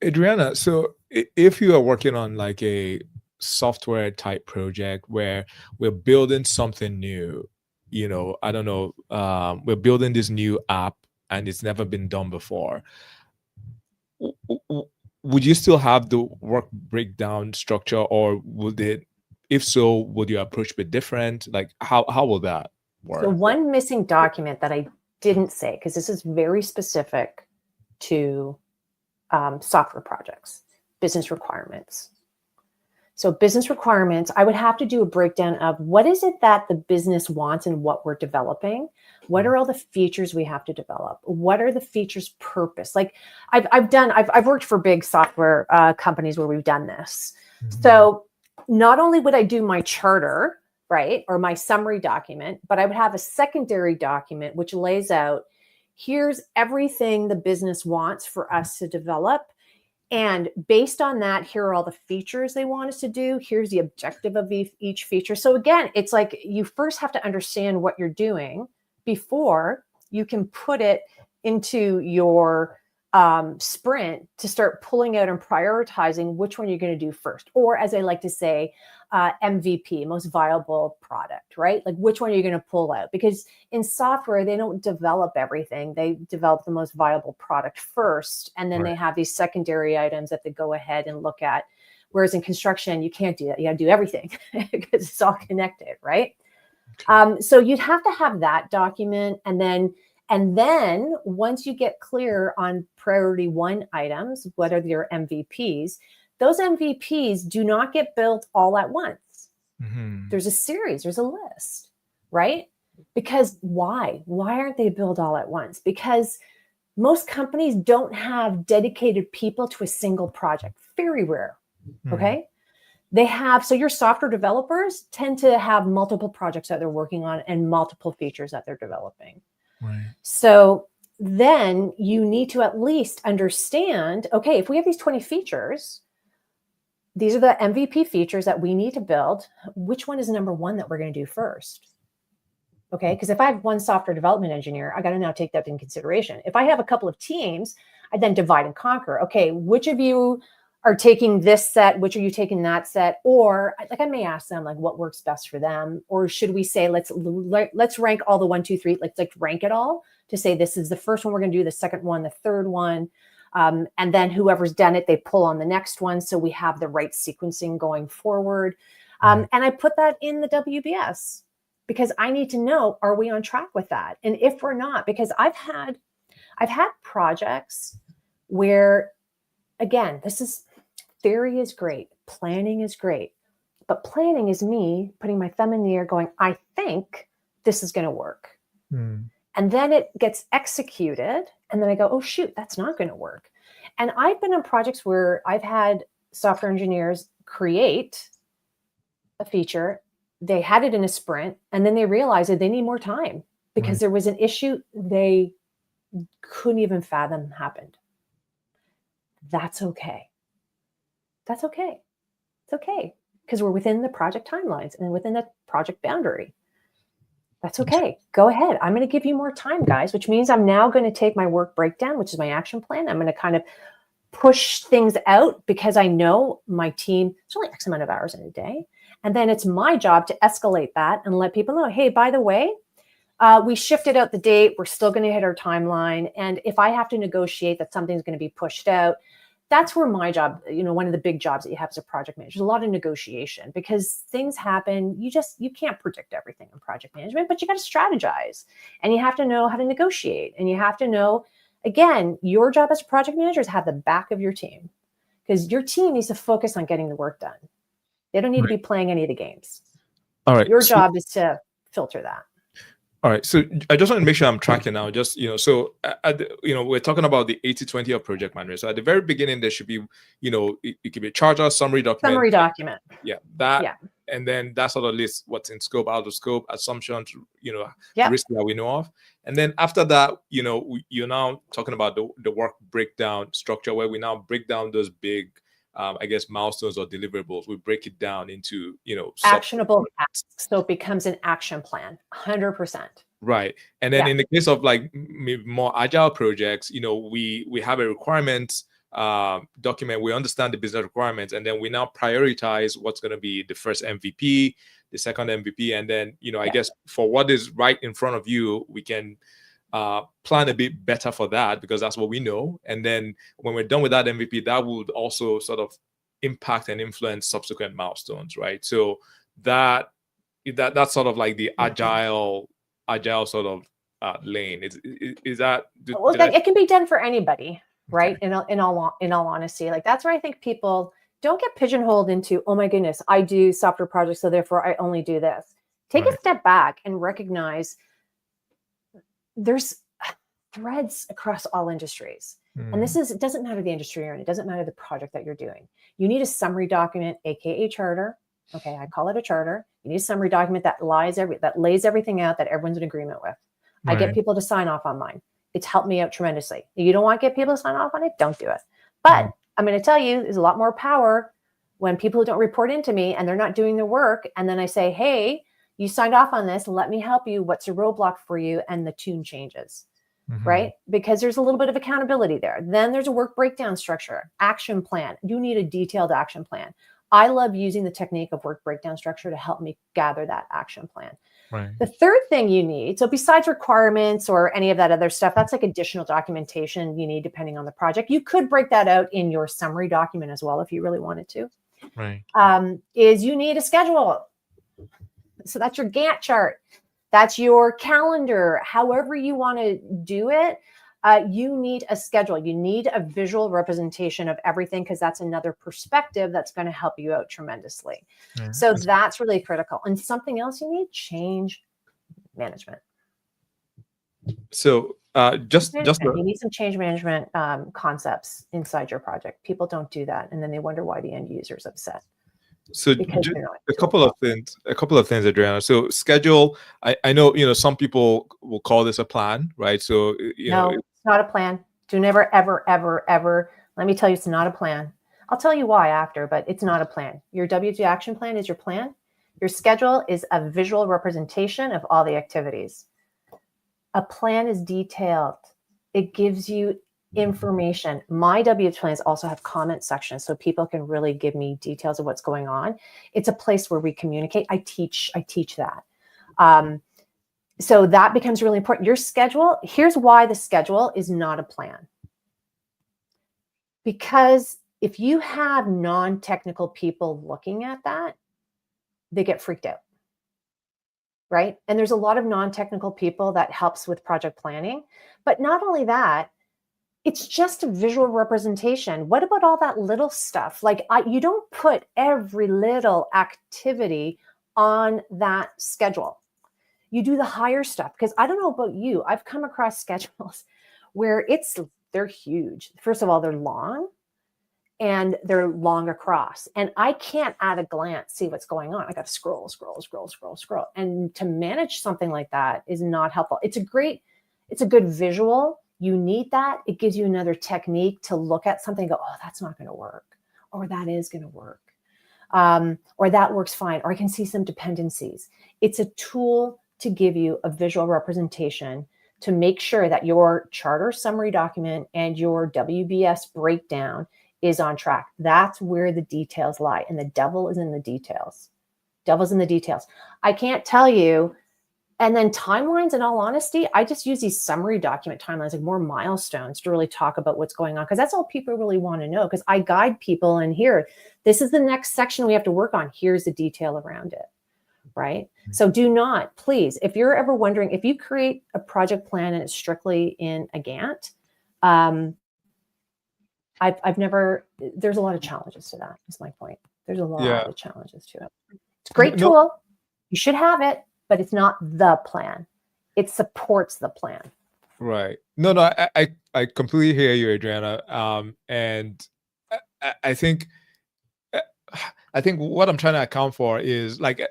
Adriana, so if you are working on like a software type project where we're building something new, I don't know, we're building this new app and it's never been done before, would you still have the work breakdown structure, or would it, if so, would your approach be different? Like how will that work? So one missing document that I didn't say, because this is very specific to software projects, business requirements. So business requirements, I would have to do a breakdown of what is it that the business wants and what we're developing. What are all the features we have to develop? What are the features' purpose? Like I've worked for big software companies where we've done this. Mm-hmm. So not only would I do my charter, right, or my summary document, but I would have a secondary document which lays out, here's everything the business wants for us to develop. And based on that, here are all the features they want us to do. Here's the objective of each feature. So again, it's like you first have to understand what you're doing before you can put it into your sprint to start pulling out and prioritizing which one you're going to do first. Or as I like to say, MVP, most viable product, right? Like which one are you going to pull out? Because in software, they don't develop everything. They develop the most viable product first. And then They have these secondary items that they go ahead and look at. Whereas in construction, you can't do that. You got to do everything because it's all connected, right? Okay. So you'd have to have that document. And then once you get clear on priority 1 items, what are your MVPs, those MVPs do not get built all at once. Mm-hmm. There's a series, there's a list, right? Because why? Why aren't they built all at once? Because most companies don't have dedicated people to a single project. Very rare, okay? They have, so your software developers tend to have multiple projects that they're working on and multiple features that they're developing. Right. So then you need to at least understand, okay, if we have these 20 features, these are the MVP features that we need to build. Which one is number 1 that we're going to do first? Okay, because if I have one software development engineer, I got to now take that into consideration. If I have a couple of teams, I then divide and conquer. Okay, which of you are taking this set? Which are you taking that set? Or like I may ask them like what works best for them. Or should we say let's rank all the 1, 2, 3. Let's like rank it all to say this is the first one we're going to do, the second one, the third one. And then whoever's done it, they pull on the next one. So we have the right sequencing going forward. And I put that in the WBS because I need to know, are we on track with that? And if we're not, because I've had projects where, again, theory is great. Planning is great. But planning is me putting my thumb in the air going, I think this is going to work. And then it gets executed. And then I go, oh, shoot, that's not going to work. And I've been on projects where I've had software engineers create a feature. They had it in a sprint, and then they realized that they need more time because there was an issue they couldn't even fathom happened. That's okay. That's okay. It's okay because we're within the project timelines and within the project boundary. That's okay. Go ahead. I'm going to give you more time, guys, which means I'm now going to take my work breakdown, which is my action plan. I'm going to kind of push things out because I know my team, it's only X amount of hours in a day. And then it's my job to escalate that and let people know, hey, by the way, we shifted out the date. We're still going to hit our timeline. And if I have to negotiate that something's going to be pushed out, that's where my job, one of the big jobs that you have as a project manager, there's a lot of negotiation because things happen. You can't predict everything in project management, but you got to strategize and you have to know how to negotiate. And you have to know, again, your job as a project manager is have the back of your team because your team needs to focus on getting the work done. They don't need to be playing any of the games. All right. Your job is to filter that. All right. So I just want to make sure I'm tracking now. Just, so, we're talking about the 80-20 of project management. So at the very beginning, there should be, it could be a charter, summary document. Summary document. Yeah. And then that sort of lists what's in scope, out of scope, assumptions, risks that we know of. And then after that, you're now talking about the work breakdown structure where we now break down those big, milestones or deliverables. We break it down into, actionable tasks. So it becomes an action plan, 100%. Right. And then in the case of like more agile projects, we have a requirement document. We understand the business requirements, and then we now prioritize what's going to be the first MVP, the second MVP. And then, I guess for what is right in front of you, we can plan a bit better for that because that's what we know. And then when we're done with that MVP, that would also sort of impact and influence subsequent milestones, right? So that's sort of like the agile sort of lane. Is that? It can be done for anybody, right? Okay. In all honesty, like that's where I think people don't get pigeonholed into, oh my goodness, I do software projects, so therefore I only do this. Take a step back and recognize there's threads across all industries. And it doesn't matter the industry you're in. It doesn't matter the project that you're doing. You need a summary document, AKA charter. Okay, I call it a charter. You need a summary document that lays everything out that everyone's in agreement with. I get people to sign off on mine. It's helped me out tremendously. You don't want to get people to sign off on it? Don't do it. But I'm going to tell you, there's a lot more power when people don't report into me and they're not doing their work. And then I say, hey, you signed off on this. Let me help you. What's a roadblock for you? And the tune changes, right? Because there's a little bit of accountability there. Then there's a work breakdown structure, action plan. You need a detailed action plan. I love using the technique of work breakdown structure to help me gather that action plan. Right. The third thing you need, so besides requirements or any of that other stuff, that's like additional documentation you need depending on the project. You could break that out in your summary document as well if you really wanted to. Right. Is you need a schedule. So that's your Gantt chart. That's your calendar. However you want to do it, you need a schedule. You need a visual representation of everything because that's another perspective that's going to help you out tremendously. Yeah. So that's really critical. And something else you need, change management. So you need some change management concepts inside your project. People don't do that, and then they wonder why the end user is upset. So a couple of things, Adriana. So schedule, I know, some people will call this a plan, right? So, no, it's not a plan. Do never, ever, ever, ever. Let me tell you, it's not a plan. I'll tell you why after, but it's not a plan. Your W2 action plan is your plan. Your schedule is a visual representation of all the activities. A plan is detailed. It gives you information. My W2 plans also have comment sections so people can really give me details of what's going on. It's a place where we communicate. I teach that. So that becomes really important. Your schedule, here's why the schedule is not a plan. Because if you have non-technical people looking at that, they get freaked out, right? And there's a lot of non-technical people that helps with project planning. But not only that, it's just a visual representation. What about all that little stuff? Like you don't put every little activity on that schedule. You do the higher stuff, because I don't know about you, I've come across schedules where they're huge. First of all, they're long, and they're long across. And I can't at a glance see what's going on. I got to scroll. And to manage something like that is not helpful. It's a good visual. You need that. It gives you another technique to look at something and go, oh, that's not going to work. Or that is going to work. Or that works fine. Or I can see some dependencies. It's a tool to give you a visual representation to make sure that your charter summary document and your WBS breakdown is on track. That's where the details lie. And the devil is in the details. Devil's in the details. I can't tell you. And then timelines, in all honesty, I just use these summary document timelines, like more milestones, to really talk about what's going on, because that's all people really want to know. Because I guide people in here. This is the next section we have to work on. Here's the detail around it, right? So do not, please, if you're ever wondering, if you create a project plan and it's strictly in a Gantt, I've never, there's a lot of challenges to that, is my point. There's a lot of challenges to it. It's a great tool. You should have it, but it's not the plan. It supports the plan. Right. No, I completely hear you, Adriana. And I think what I'm trying to account for is, like,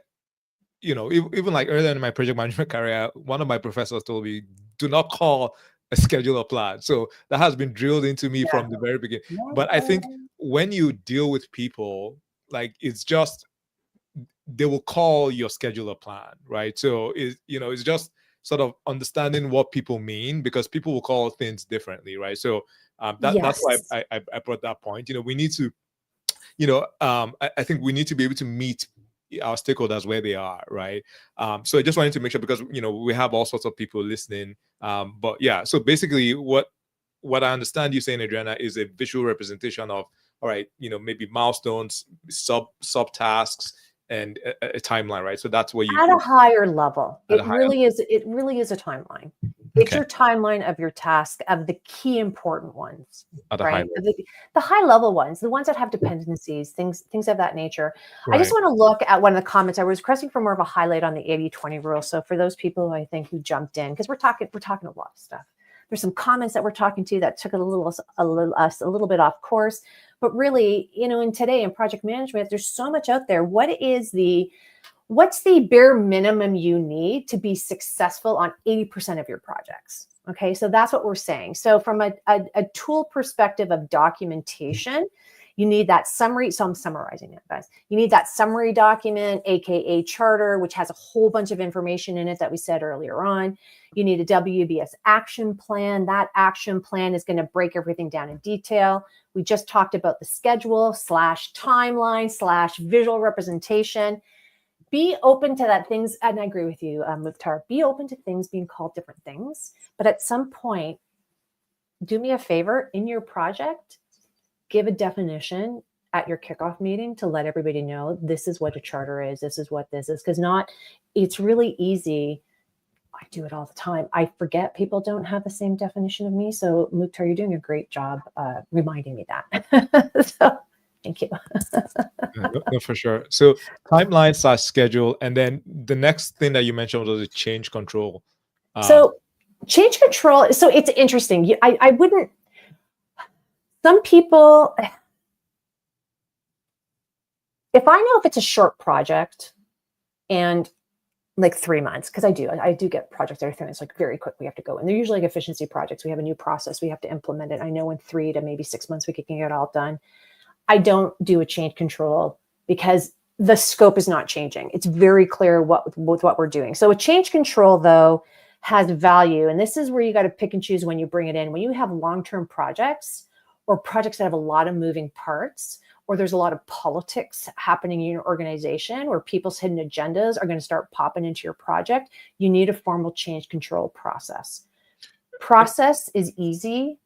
even like earlier in my project management career, one of my professors told me, do not call a schedule a plan. So that has been drilled into me from the very beginning. But I think when you deal with people, like, it's just, they will call your schedule a plan, right? So it's just sort of understanding what people mean, because people will call things differently, right? So that's why I brought that point. We need to, I think we need to be able to meet our stakeholders where they are, right? So I just wanted to make sure, because we have all sorts of people listening. But yeah, so basically what I understand you saying, Adriana, is a visual representation of, all right, maybe milestones, sub tasks, and a timeline, right? So that's where you at a higher level. It really is a timeline. It's your timeline of your task, of the key important ones, right? The high level ones, the ones that have dependencies, things of that nature. Right. I just want to look at one of the comments. I was requesting for more of a highlight on the 80-20 rule. So for those people, I think, who jumped in, because we're talking a lot of stuff. There's some comments that we're talking to that took us a little bit off course. But really, in today in project management, there's so much out there. What's the bare minimum you need to be successful on 80% of your projects? Okay, so that's what we're saying. So from a tool perspective of documentation, you need that summary. So I'm summarizing it, guys. You need that summary document, AKA charter, which has a whole bunch of information in it that we said earlier on. You need a WBS action plan. That action plan is going to break everything down in detail. We just talked about the schedule / timeline / visual representation. Be open to that things, and I agree with you, Mukhtar, be open to things being called different things. But at some point, do me a favor, in your project, give a definition at your kickoff meeting to let everybody know this is what a charter is, this is what this is, because it's really easy. I do it all the time. I forget people don't have the same definition of me. So Mukhtar, you're doing a great job reminding me that. So thank you. No, for sure. So timeline / schedule. And then the next thing that you mentioned was the change control. So change control. So it's interesting. I wouldn't, some people, if I know if it's a short project and like 3 months, because I do get projects that are 3 months, like very quick, we have to go. And they're usually like efficiency projects. We have a new process, we have to implement it. I know in 3 to maybe 6 months, we can get it all done. I don't do a change control because the scope is not changing. It's very clear with what we're doing. So a change control, though, has value. And this is where you got to pick and choose when you bring it in. When you have long-term projects or projects that have a lot of moving parts, or there's a lot of politics happening in your organization, or people's hidden agendas are going to start popping into your project, you need a formal change control process. Process is easy.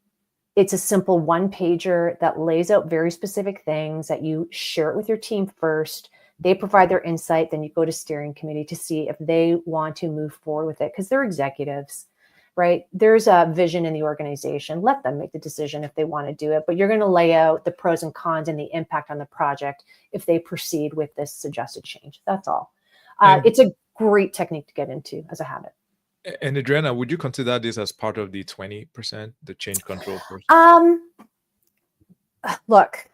It's a simple one pager that lays out very specific things that you share it with your team first. They provide their insight. Then you go to steering committee to see if they want to move forward with it, because they're executives, right? There's a vision in the organization. Let them make the decision if they want to do it, but you're going to lay out the pros and cons and the impact on the project if they proceed with this suggested change. That's all. It's a great technique to get into as a habit. And Adriana, would you consider this as part of the 20%, the change control first? Look,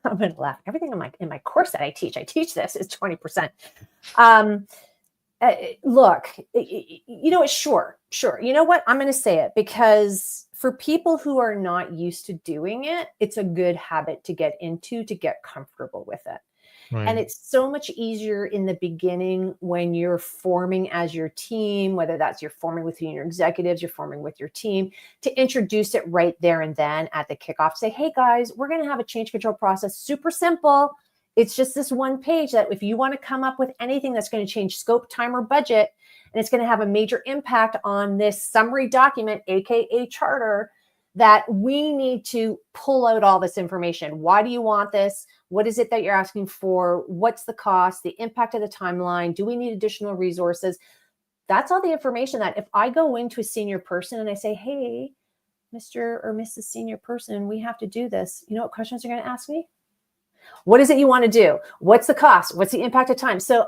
I'm going to laugh. Everything in my course that I teach this is 20%. Look, sure. You know what? I'm going to say it because for people who are not used to doing it, it's a good habit to get into, to get comfortable with it. Right. And it's so much easier in the beginning when you're forming as your team, whether that's you're forming with your executives, you're forming with your team, to introduce it right there and then at the kickoff. Say, hey guys, we're going to have a change control process. Super simple. It's just this one page that if you want to come up with anything that's going to change scope, time, or budget, and it's going to have a major impact on this summary document, AKA charter, that we need to pull out all this information. Why do you want this? What is it that you're asking for? What's the cost, the impact of the timeline? Do we need additional resources? That's all the information that if I go into a senior person and I say, hey, Mr. or Mrs. Senior Person, we have to do this. You know what questions you're going to ask me? What is it you want to do? What's the cost? What's the impact of time? So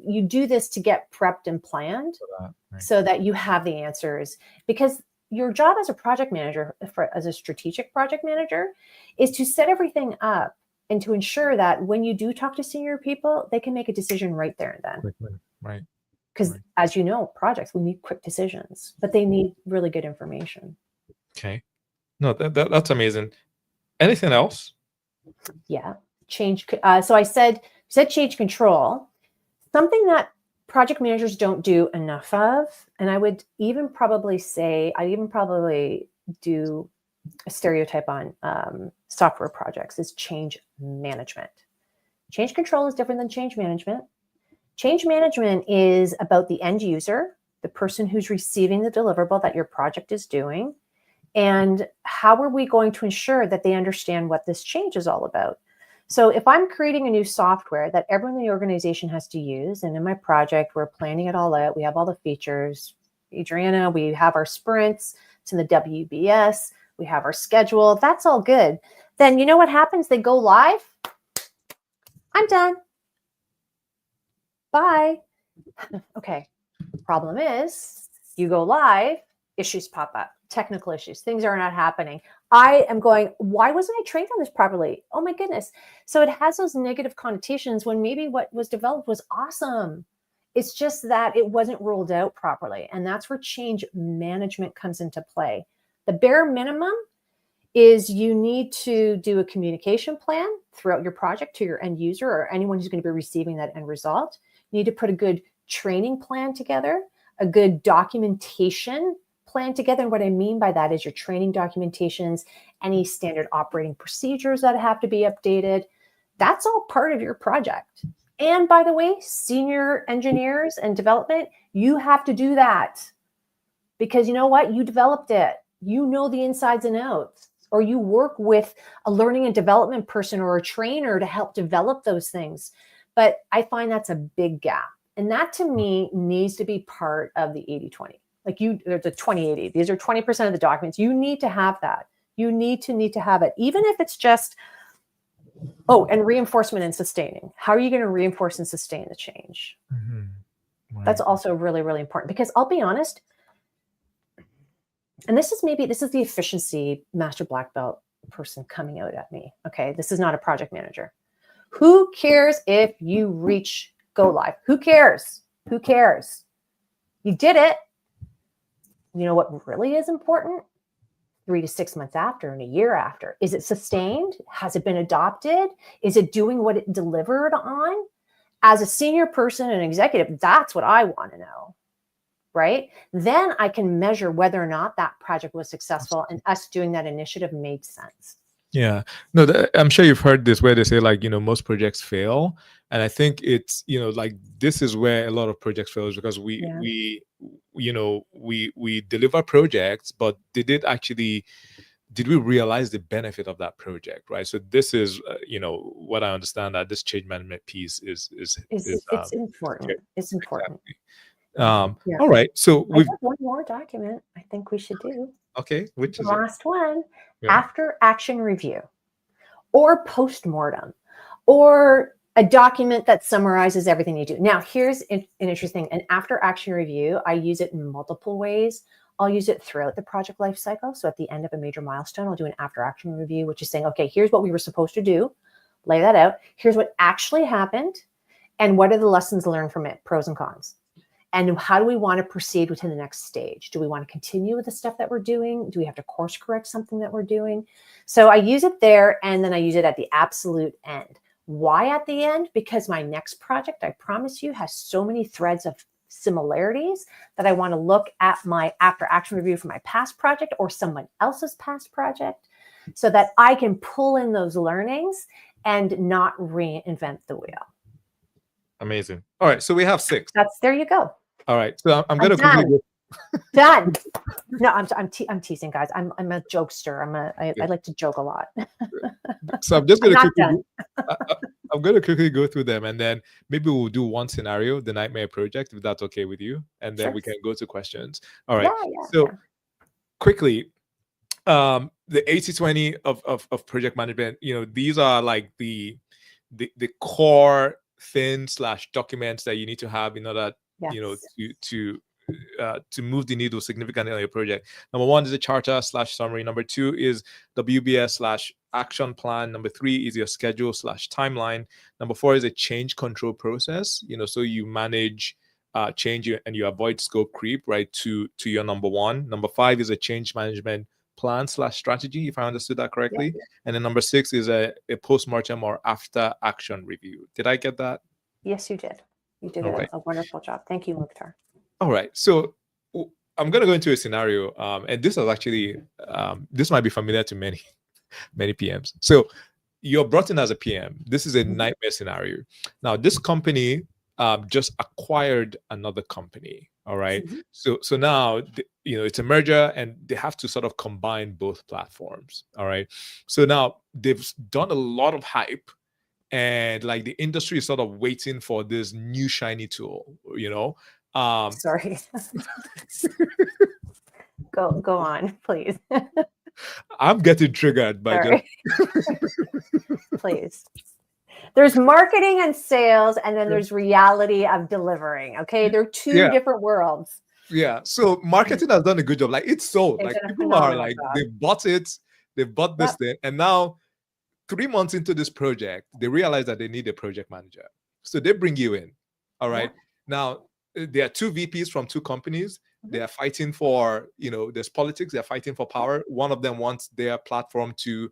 you do this to get prepped and planned so that you have the answers, because your job as a project manager, as a strategic project manager, is to set everything up and to ensure that when you do talk to senior people, they can make a decision right there and then. Right. Because as you know, projects, we need quick decisions, but they need really good information. Okay. No, that's amazing. Anything else? Yeah. Change. So I said change control, something that project managers don't do enough of. And I would even probably say, do a stereotype on software projects is change management. Change control is different than change management. Change management is about the end user, the person who's receiving the deliverable that your project is doing. And how are we going to ensure that they understand what this change is all about? So if I'm creating a new software that everyone in the organization has to use, and in my project, we're planning it all out, we have all the features. Adriana, we have our sprints, it's in the WBS, we have our schedule, that's all good. Then you know what happens? They go live. I'm done. Bye. Okay. Problem is, you go live, issues pop up, technical issues, things are not happening. I am going, why wasn't I trained on this properly? Oh my goodness. So it has those negative connotations when maybe what was developed was awesome. It's just that it wasn't rolled out properly. And that's where change management comes into play. The bare minimum is you need to do a communication plan throughout your project to your end user or anyone who's going to be receiving that end result. You need to put a good training plan together, a good documentation plan together. And what I mean by that is your training documentations, any standard operating procedures that have to be updated. That's all part of your project. And by the way, senior engineers and development, you have to do that because you know what? You developed it. You know the insides and outs, or you work with a learning and development person or a trainer to help develop those things. But I find that's a big gap. And that to me needs to be part of the 80-20. Like there's a 20-80. These are 20% of the documents. You need to have that. You need to have it, even if it's just, and reinforcement and sustaining. How are you going to reinforce and sustain the change? Right. That's also really, really important because I'll be honest, and this is the efficiency master black belt person coming out at me. Okay. This is not a project manager. Who cares if you reach go live? Who cares? Who cares? You did it. You know what really is important? 3 to 6 months after and a year after. Is it sustained? Has it been adopted? Is it doing what it delivered on? As a senior person and executive, that's what I want to know, right? Then I can measure whether or not that project was successful and us doing that initiative made sense. Yeah, no, I'm sure you've heard this where they say most projects fail. And I think it's, this is where a lot of projects fail because we deliver projects, but did it actually did we realize the benefit of that project, right? So this is, what I understand that this change management piece is It's important. It's important. Yeah. All right. So I we've have one more document I think we should do. okay, which The is it? last one, Yeah. after action review or post-mortem or a document that summarizes everything you do. Now, here's an interesting, an after action review, I use it in multiple ways. I'll use it throughout the project life cycle. So at the end of a major milestone, I'll do an after action review, which is saying, okay, here's what we were supposed to do. Lay that out. Here's what actually happened. And what are the lessons learned from it, pros and cons? And how do we want to proceed to the next stage? Do we want to continue with the stuff that we're doing? Do we have to course correct something that we're doing? So I use it there, and then I use it at the absolute end. Why at the end? Because my next project, I promise you, has so many threads of similarities that I want to look at my after action review for my past project or someone else's past project so that I can pull in those learnings and not reinvent the wheel. Amazing. All right. So we have 6. There you go. All right. So I'm going to done. quickly Done. No, I'm teasing, guys. I'm a jokester. I like to joke a lot. So I'm just going to done. I'm going to quickly go through them, and then maybe we'll do one scenario, the nightmare project, if that's okay with you, and then we can go to questions. All right. So quickly, the 80-20 of project management. These are like the core things / documents that you need to have in order, to move the needle significantly on your project. Number 1 is a charter / summary. Number 2 is WBS / action plan. Number 3 is your schedule / timeline. Number 4 is a change control process. So you manage change and you avoid scope creep, right? To your number 1. Number 5 is a change management plan / strategy, if I understood that correctly. Yeah. And then number 6 is a post-mortem or after action review. Did I get that? Yes, you did. You did a wonderful job. Thank you, Mukhtar. All right. So I'm going to go into a scenario, and this is actually, this might be familiar to many PMs. So you're brought in as a PM. This is a nightmare scenario. Now, this company just acquired another company. All right. So now, it's a merger and they have to sort of combine both platforms. All right. So now they've done a lot of hype, and like the industry is sort of waiting for this new shiny tool, Sorry. Go on, please. I'm getting triggered by Please. There's marketing and sales, and then there's reality of delivering. Okay, they're two different worlds. Yeah. So marketing has done a good job. Like it's sold. Like people are like they bought it, they bought this thing, and now 3 months into this project, they realize that they need a project manager. So they bring you in. All right. Now there are 2 VPs from 2 companies. They are fighting for, there's politics. They're fighting for power. One of them wants their platform to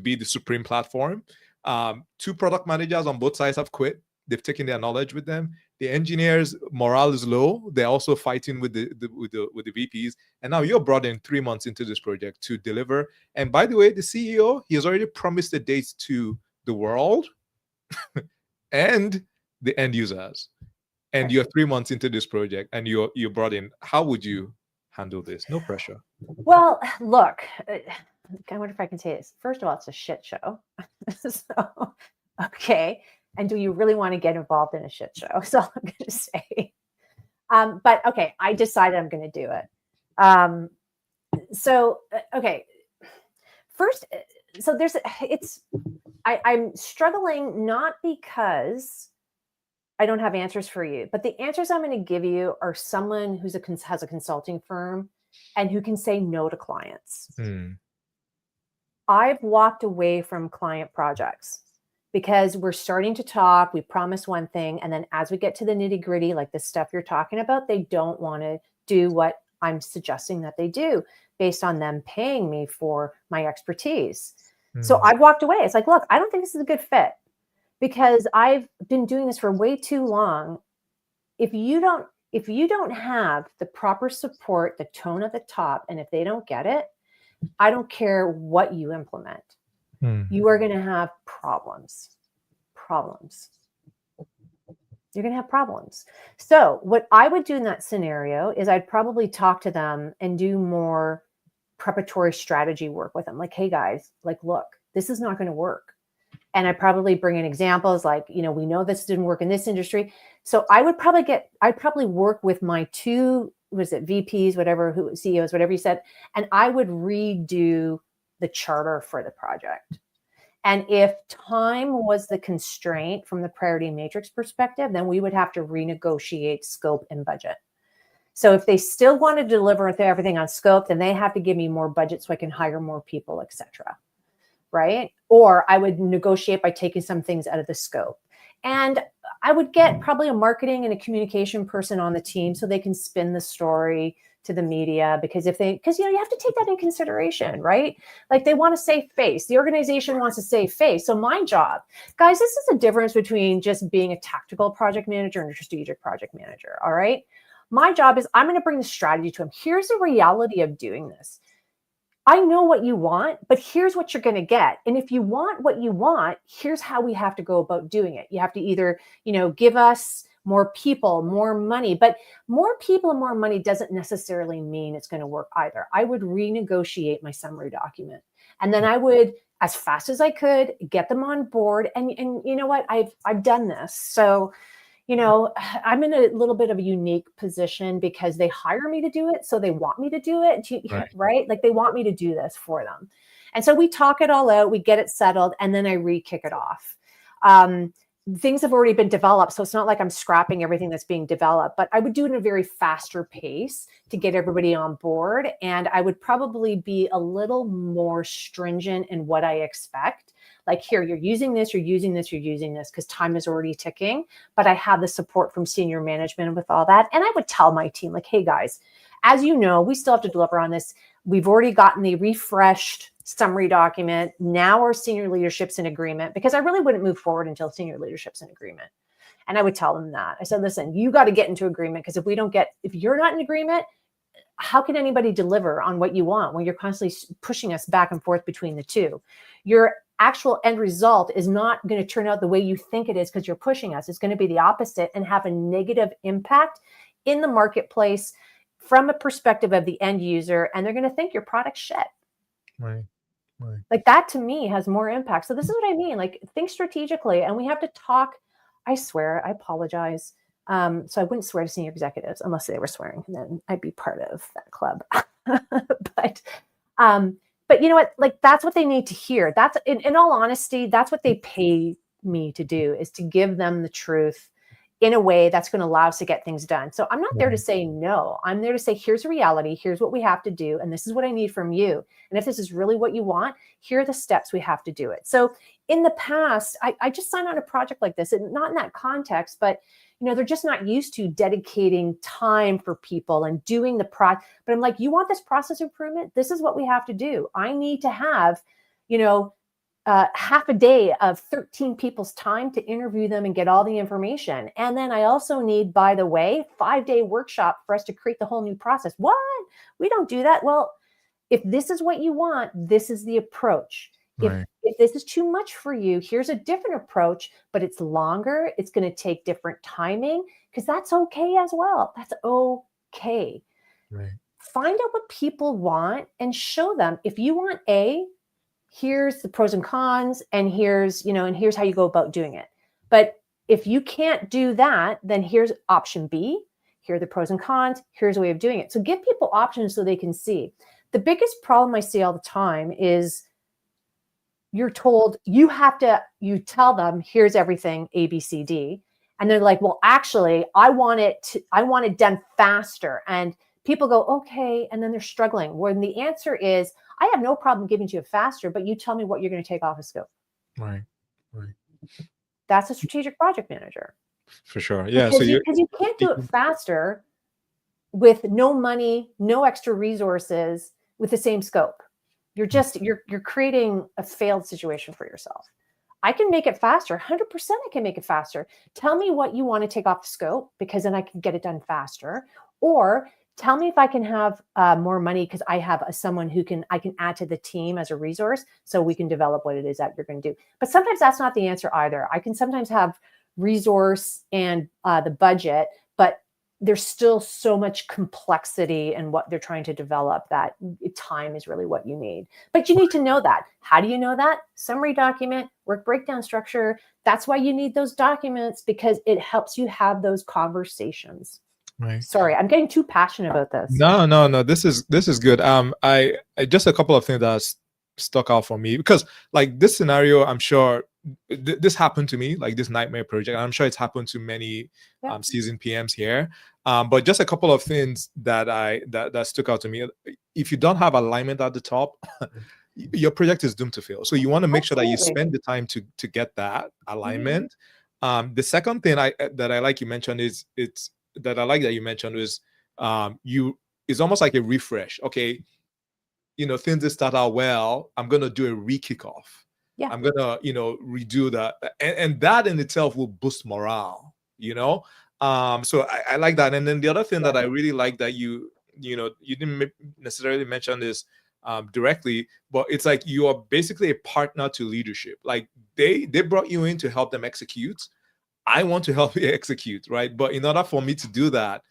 be the supreme platform. 2 product managers on both sides have quit. They've taken their knowledge with them. The engineers' morale is low. They're also fighting with the VPs. And now you're brought in 3 months into this project to deliver. And by the way, the CEO, he has already promised the dates to the world and the end users. And you're 3 months into this project, and you're brought in. How would you handle this? No pressure. Well, look, I wonder if I can say this. First of all, it's a shit show. So, okay. And do you really want to get involved in a shit show? That's all I'm going to say. But okay, I decided I'm going to do it. Okay. First, so I'm struggling not because I don't have answers for you, but the answers I'm going to give you are someone who's has a consulting firm and who can say no to clients. I've walked away from client projects because we're starting to talk, we promise one thing, and then as we get to the nitty gritty, like the stuff you're talking about, they don't want to do what I'm suggesting that they do based on them paying me for my expertise. So I've walked away. It's like, look, I don't think this is a good fit because I've been doing this for way too long. If you don't have the proper support, the tone at the top, and if they don't get it, I don't care what you implement. You are going to have problems. You're going to have problems. So what I would do in that scenario is I'd probably talk to them and do more preparatory strategy work with them. Like, hey guys, like, look, this is not going to work. And I probably bring in examples like, we know this didn't work in this industry. So I'd probably work with my two, VPs, whatever, CEOs, whatever you said. And I would redo the charter for the project. And if time was the constraint from the priority matrix perspective, then we would have to renegotiate scope and budget. So if they still want to deliver everything on scope, then they have to give me more budget so I can hire more people, et cetera. Right? Or I would negotiate by taking some things out of the scope. And I would get probably a marketing and a communication person on the team so they can spin the story to the media, because you have to take that in consideration, right? Like, they want to save face. The organization wants to save face. So my job, guys, this is the difference between just being a tactical project manager and a strategic project manager. All right. My job is I'm going to bring the strategy to them. Here's the reality of doing this. I know what you want, but here's what you're going to get. And if you want what you want, here's how we have to go about doing it. You have to either, give us more people, more money, but more people and more money doesn't necessarily mean it's going to work either. I would renegotiate my summary document, and then I would, as fast as I could, get them on board. And you know what? I've done this. So, I'm in a little bit of a unique position because they hire me to do it. So they want me to do it, right? Like, they want me to do this for them. And so we talk it all out, we get it settled, and then I re-kick it off. Things have already been developed. So it's not like I'm scrapping everything that's being developed, but I would do it in a very faster pace to get everybody on board. And I would probably be a little more stringent in what I expect. Like, here, you're using this, you're using this, you're using this, because time is already ticking. But I have the support from senior management with all that. And I would tell my team, like, hey guys, as you know, we still have to deliver on this. We've already gotten the refreshed summary document. Now our senior leadership's in agreement, because I really wouldn't move forward until senior leadership's in agreement. And I would tell them that. I said, listen, you got to get into agreement, because if you're not in agreement, how can anybody deliver on what you want when you're constantly pushing us back and forth between the two? Your actual end result is not going to turn out the way you think it is because you're pushing us. It's going to be the opposite and have a negative impact in the marketplace from a perspective of the end user. And they're going to think your product's shit. Right. Like, that to me has more impact. So this is what I mean. Like, think strategically, and we have to talk. I swear, I apologize. So I wouldn't swear to senior executives unless they were swearing, and then I'd be part of that club. But you know what? Like, that's what they need to hear. That's in all honesty, that's what they pay me to do, is to give them the truth in a way that's going to allow us to get things done. So I'm not there to say no. I'm there to say, here's the reality. Here's what we have to do. And this is what I need from you. And if this is really what you want, here are the steps we have to do it. So in the past, I just signed on a project like this, and not in that context, but they're just not used to dedicating time for people and doing the But I'm like, you want this process improvement? This is what we have to do. I need to have, half a day of 13 people's time to interview them and get all the information. And then I also need, by the way, 5-day workshop for us to create the whole new process. What? We don't do that. Well, if this is what you want, this is the approach. Right. If this is too much for you, here's a different approach, but it's longer. It's going to take different timing, because that's okay as well. That's okay. Right. Find out what people want and show them. If you want A, here's the pros and cons, and here's how you go about doing it. But if you can't do that, then here's option B. Here are the pros and cons. Here's a way of doing it. So give people options so they can see. The biggest problem I see all the time is you're told you tell them, here's everything A, B, C, D. And they're like, well, actually, I want it done faster. And people go, okay. And then they're struggling. When the answer is, I have no problem giving you a faster, but you tell me what you're going to take off of scope. Right. That's a strategic project manager. For sure. Yeah. Because you can't do it faster with no money, no extra resources, with the same scope. You're creating a failed situation for yourself. I can make it faster. 100% I can make it faster. Tell me what you want to take off the scope, because then I can get it done faster. Or tell me if I can have more money, because I have someone who I can add to the team as a resource, so we can develop what it is that you're going to do. But sometimes that's not the answer either. I can sometimes have resource and the budget, but there's still so much complexity in what they're trying to develop that time is really what you need. But you need to know that. How do you know that? Summary document, work breakdown structure. That's why you need those documents, because it helps you have those conversations. Right. Sorry, I'm getting too passionate about this. No. This is good. I just a couple of things that stuck out for me, because like this scenario, I'm sure this happened to me, like this nightmare project. And I'm sure it's happened to many seasoned PMs here. But just a couple of things that that stuck out to me. If you don't have alignment at the top, your project is doomed to fail. So you want to make sure that you spend the time to get that alignment. The second thing that I like you mentioned is it's almost like a refresh. Okay, things that start out well, I'm gonna do a re-kickoff. Yeah. I'm gonna, redo that, and that in itself will boost morale. So I like that. And then the other thing that I really like that you didn't necessarily mention this directly, but it's like you are basically a partner to leadership. Like they brought you in to help them execute. I want to help you execute, right? But in order for me to do that,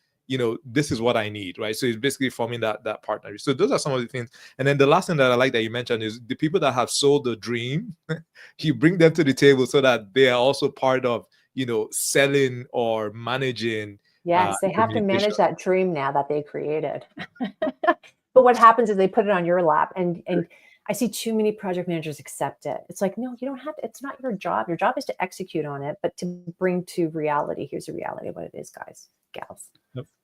this is what I need, right? So it's basically forming that partnership. So those are some of the things. And then the last thing that I like that you mentioned is the people that have sold the dream, you bring them to the table so that they are also part of, selling or managing. Yes, they have to manage that dream now that they created. But what happens is they put it on your lap, and I see too many project managers accept it. It's like, no, you don't have to. It's not your job. Your job is to execute on it, but to bring to reality. Here's the reality of what it is, guys, gals.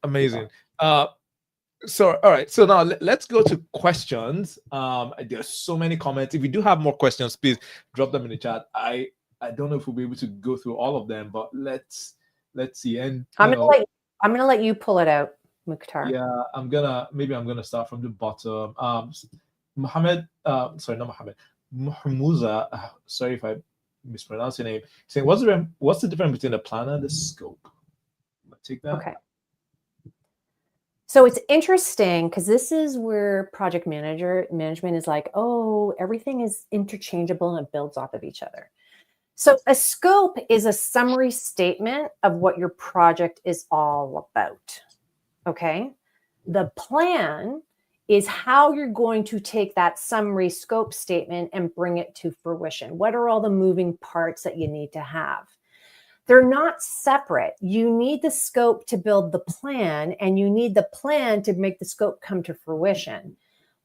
Amazing. So all right. So now let's go to questions. There's so many comments. If you do have more questions, please drop them in the chat. I don't know if we'll be able to go through all of them, but let's see. And I'm gonna let you pull it out, Mukhtar. Yeah, I'm gonna start from the bottom. Mohammed, sorry, not Mohammed, Mahmouza, sorry if I mispronounced your name, saying, what's the difference between the plan and the scope? Take that. Okay. So it's interesting because this is where project management is like, oh, everything is interchangeable and it builds off of each other. So a scope is a summary statement of what your project is all about. Okay. The plan is how you're going to take that summary scope statement and bring it to fruition. What are all the moving parts that you need to have? They're not separate. You need the scope to build the plan, and you need the plan to make the scope come to fruition,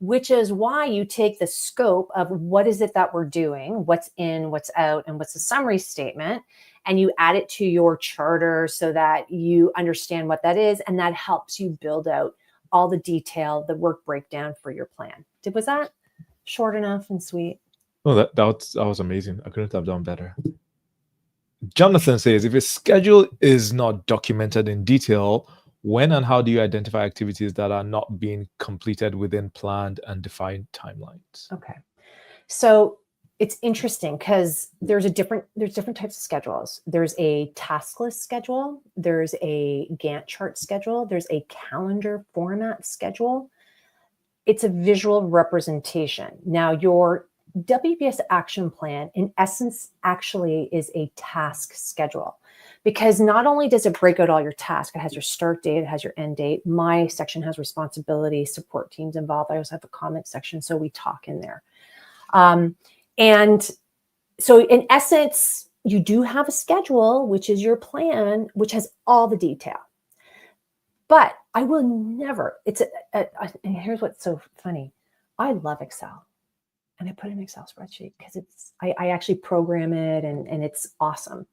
which is why you take the scope of what is it that we're doing, what's in, what's out, and what's the summary statement, and you add it to your charter so that you understand what that is, and that helps you build out all the detail, the work breakdown for your plan. Was that short enough and sweet? Oh, that was amazing. I couldn't have done better. Jonathan says, if a schedule is not documented in detail, when and how do you identify activities that are not being completed within planned and defined timelines? Okay. So it's interesting because there's different types of schedules. There's a task list schedule. There's a Gantt chart schedule. There's a calendar format schedule. It's a visual representation. Now, your WBS action plan, in essence, actually is a task schedule, because not only does it break out all your tasks, it has your start date, it has your end date. My section has responsibility, support teams involved. I also have a comment section, so we talk in there. And so in essence, you do have a schedule, which is your plan, which has all the detail. But I will never, and here's what's so funny. I love Excel. And I put an Excel spreadsheet because I actually program it and it's awesome.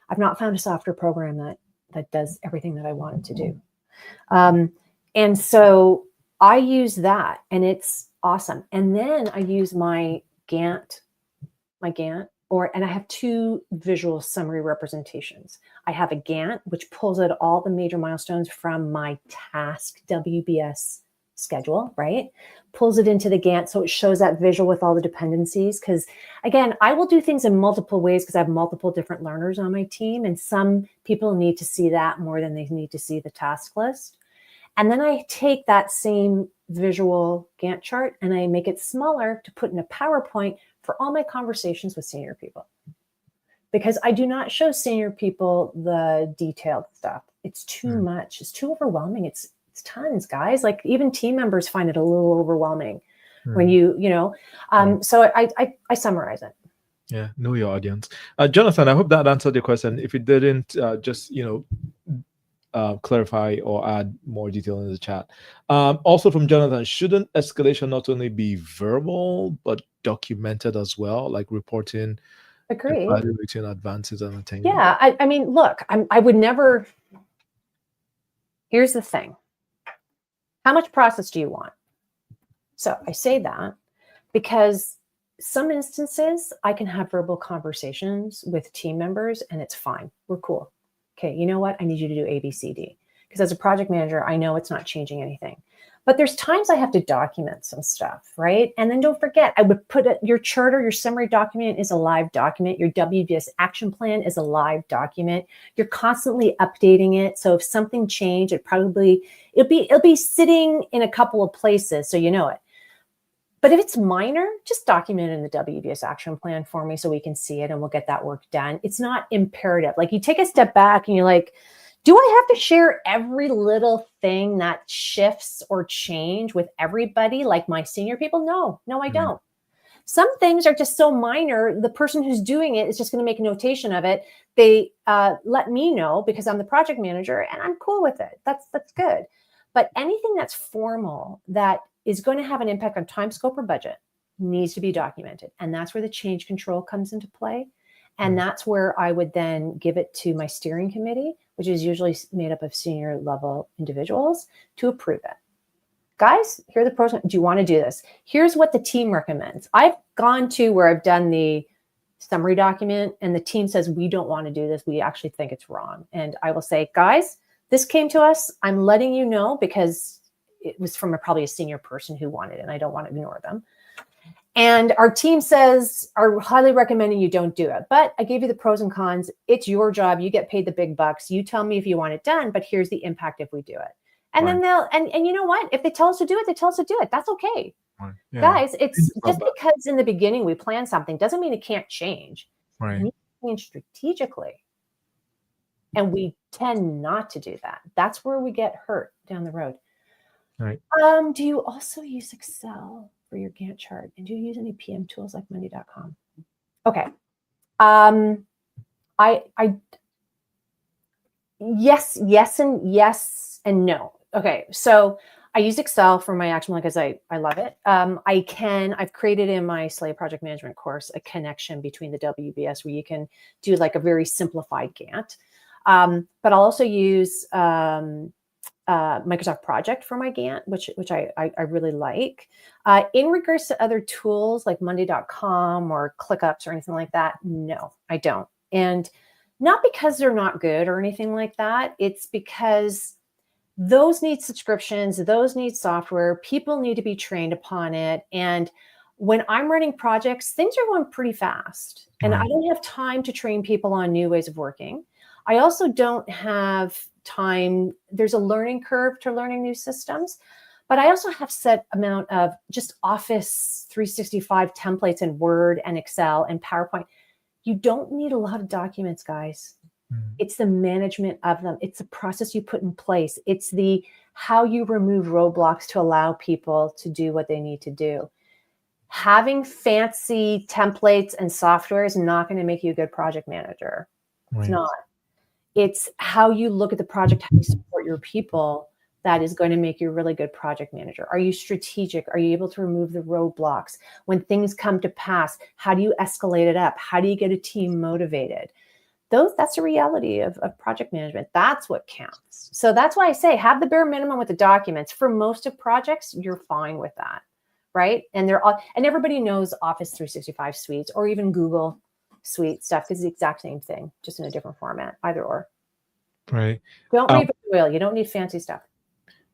I've not found a software program that does everything that I want it to do. And so I use that and it's awesome. And then I use my Gantt, and I have two visual summary representations. I have a Gantt, which pulls out all the major milestones from my task WBS schedule, right? Pulls it into the Gantt so it shows that visual with all the dependencies. Because again, I will do things in multiple ways because I have multiple different learners on my team, and some people need to see that more than they need to see the task list. And then I take that same visual Gantt chart and I make it smaller to put in a PowerPoint for all my conversations with senior people. because I do not show senior people the detailed stuff. It's too much. It's too overwhelming. It's tons, guys. Like even team members find it a little overwhelming when you know. So I summarize it. Yeah, know your audience. Jonathan, I hope that answered your question. If it didn't, just clarify or add more detail in the chat. Also from Jonathan, shouldn't escalation not only be verbal but documented as well, like reporting, evaluating advances and attainment? Yeah, I mean, look, I would never. Here's the thing. How much process do you want? So I say that because some instances I can have verbal conversations with team members and it's fine. We're cool. Okay, you know what? I need you to do A, B, C, D. Because as a project manager, I know it's not changing anything. But there's times I have to document some stuff, right? And then don't forget, I would put your charter, your summary document is a live document. Your WBS action plan is a live document. You're constantly updating it. So if something changed, it'll be sitting in a couple of places, so you know it. But if it's minor, just document it in the WBS action plan for me so we can see it and we'll get that work done. It's not imperative. Like you take a step back and you're like, do I have to share every little thing that shifts or change with everybody like my senior people? No, I don't. Some things are just so minor. The person who's doing it is just going to make a notation of it. They let me know because I'm the project manager and I'm cool with it. That's good. But anything that's formal that is going to have an impact on time, scope, or budget needs to be documented. And that's where the change control comes into play. And that's where I would then give it to my steering committee, which is usually made up of senior level individuals, to approve it. Guys, here are the pros. Do you want to do this? Here's what the team recommends. I've gone to where I've done the summary document and the team says, we don't want to do this. We actually think it's wrong. And I will say, guys, this came to us. I'm letting you know because it was from probably a senior person who wanted it and I don't want to ignore them. And our team are highly recommending you don't do it. But I gave you the pros and cons. It's your job. You get paid the big bucks. You tell me if you want it done, but here's the impact if we do it. And then and you know what? If they tell us to do it, they tell us to do it. That's okay. Yeah. Guys, it's just because in the beginning we plan something doesn't mean it can't change. It needs to change strategically. And we tend not to do that. That's where we get hurt down the road. Right. Do you also use Excel for your Gantt chart? And do you use any PM tools like Monday.com? Okay. Yes and no. Okay. So I use Excel for my action plan because I love it. I've created in my Slay project management course a connection between the WBS where you can do like a very simplified Gantt. But I'll also use Microsoft Project for my Gantt, which I really like. In regards to other tools like Monday.com or ClickUps or anything like that, no, I don't. And not because they're not good or anything like that. It's because those need subscriptions, those need software, people need to be trained upon it. And when I'm running projects, things are going pretty fast. And I don't have time to train people on new ways of working. I also don't have time. There's a learning curve to learning new systems, but I also have set amount of just Office 365 templates in Word and Excel and PowerPoint. You don't need a lot of documents, guys. It's the management of them. It's the process you put in place. It's the how you remove roadblocks to allow people to do what they need to do. Having fancy templates and software is not going to make you a good project manager. It's not. It's how you look at the project, how you support your people that is going to make you a really good project manager. Are you strategic? Are you able to remove the roadblocks? When things come to pass, how do you escalate it up? How do you get a team motivated? That's the reality of project management. That's what counts. So that's why I say have the bare minimum with the documents. For most of projects, you're fine with that, right? And and everybody knows Office 365 suites or even Google Suite stuff because it's the exact same thing, just in a different format, either or. Right. Don't reinvent the wheel. You don't need fancy stuff.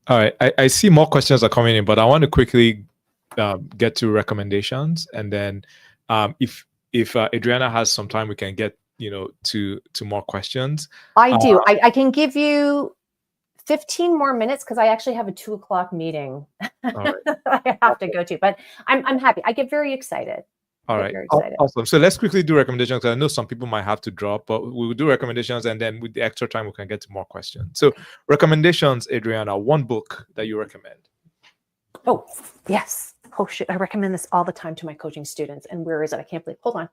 All right. I see more questions are coming in, but I want to quickly get to recommendations. And then if Adriana has some time, we can get to more questions. I do. I can give you 15 more minutes because I actually have a 2:00 meeting All right. I have to go to, but I'm happy. I get very excited. All Get right. very excited. Awesome. So let's quickly do recommendations. I know some people might have to drop, but we will do recommendations, and then with the extra time, we can get to more questions. So recommendations, Adriana, one book that you recommend. Oh, yes. Oh, shit. I recommend this all the time to my coaching students. And where is it? I can't believe. Hold on.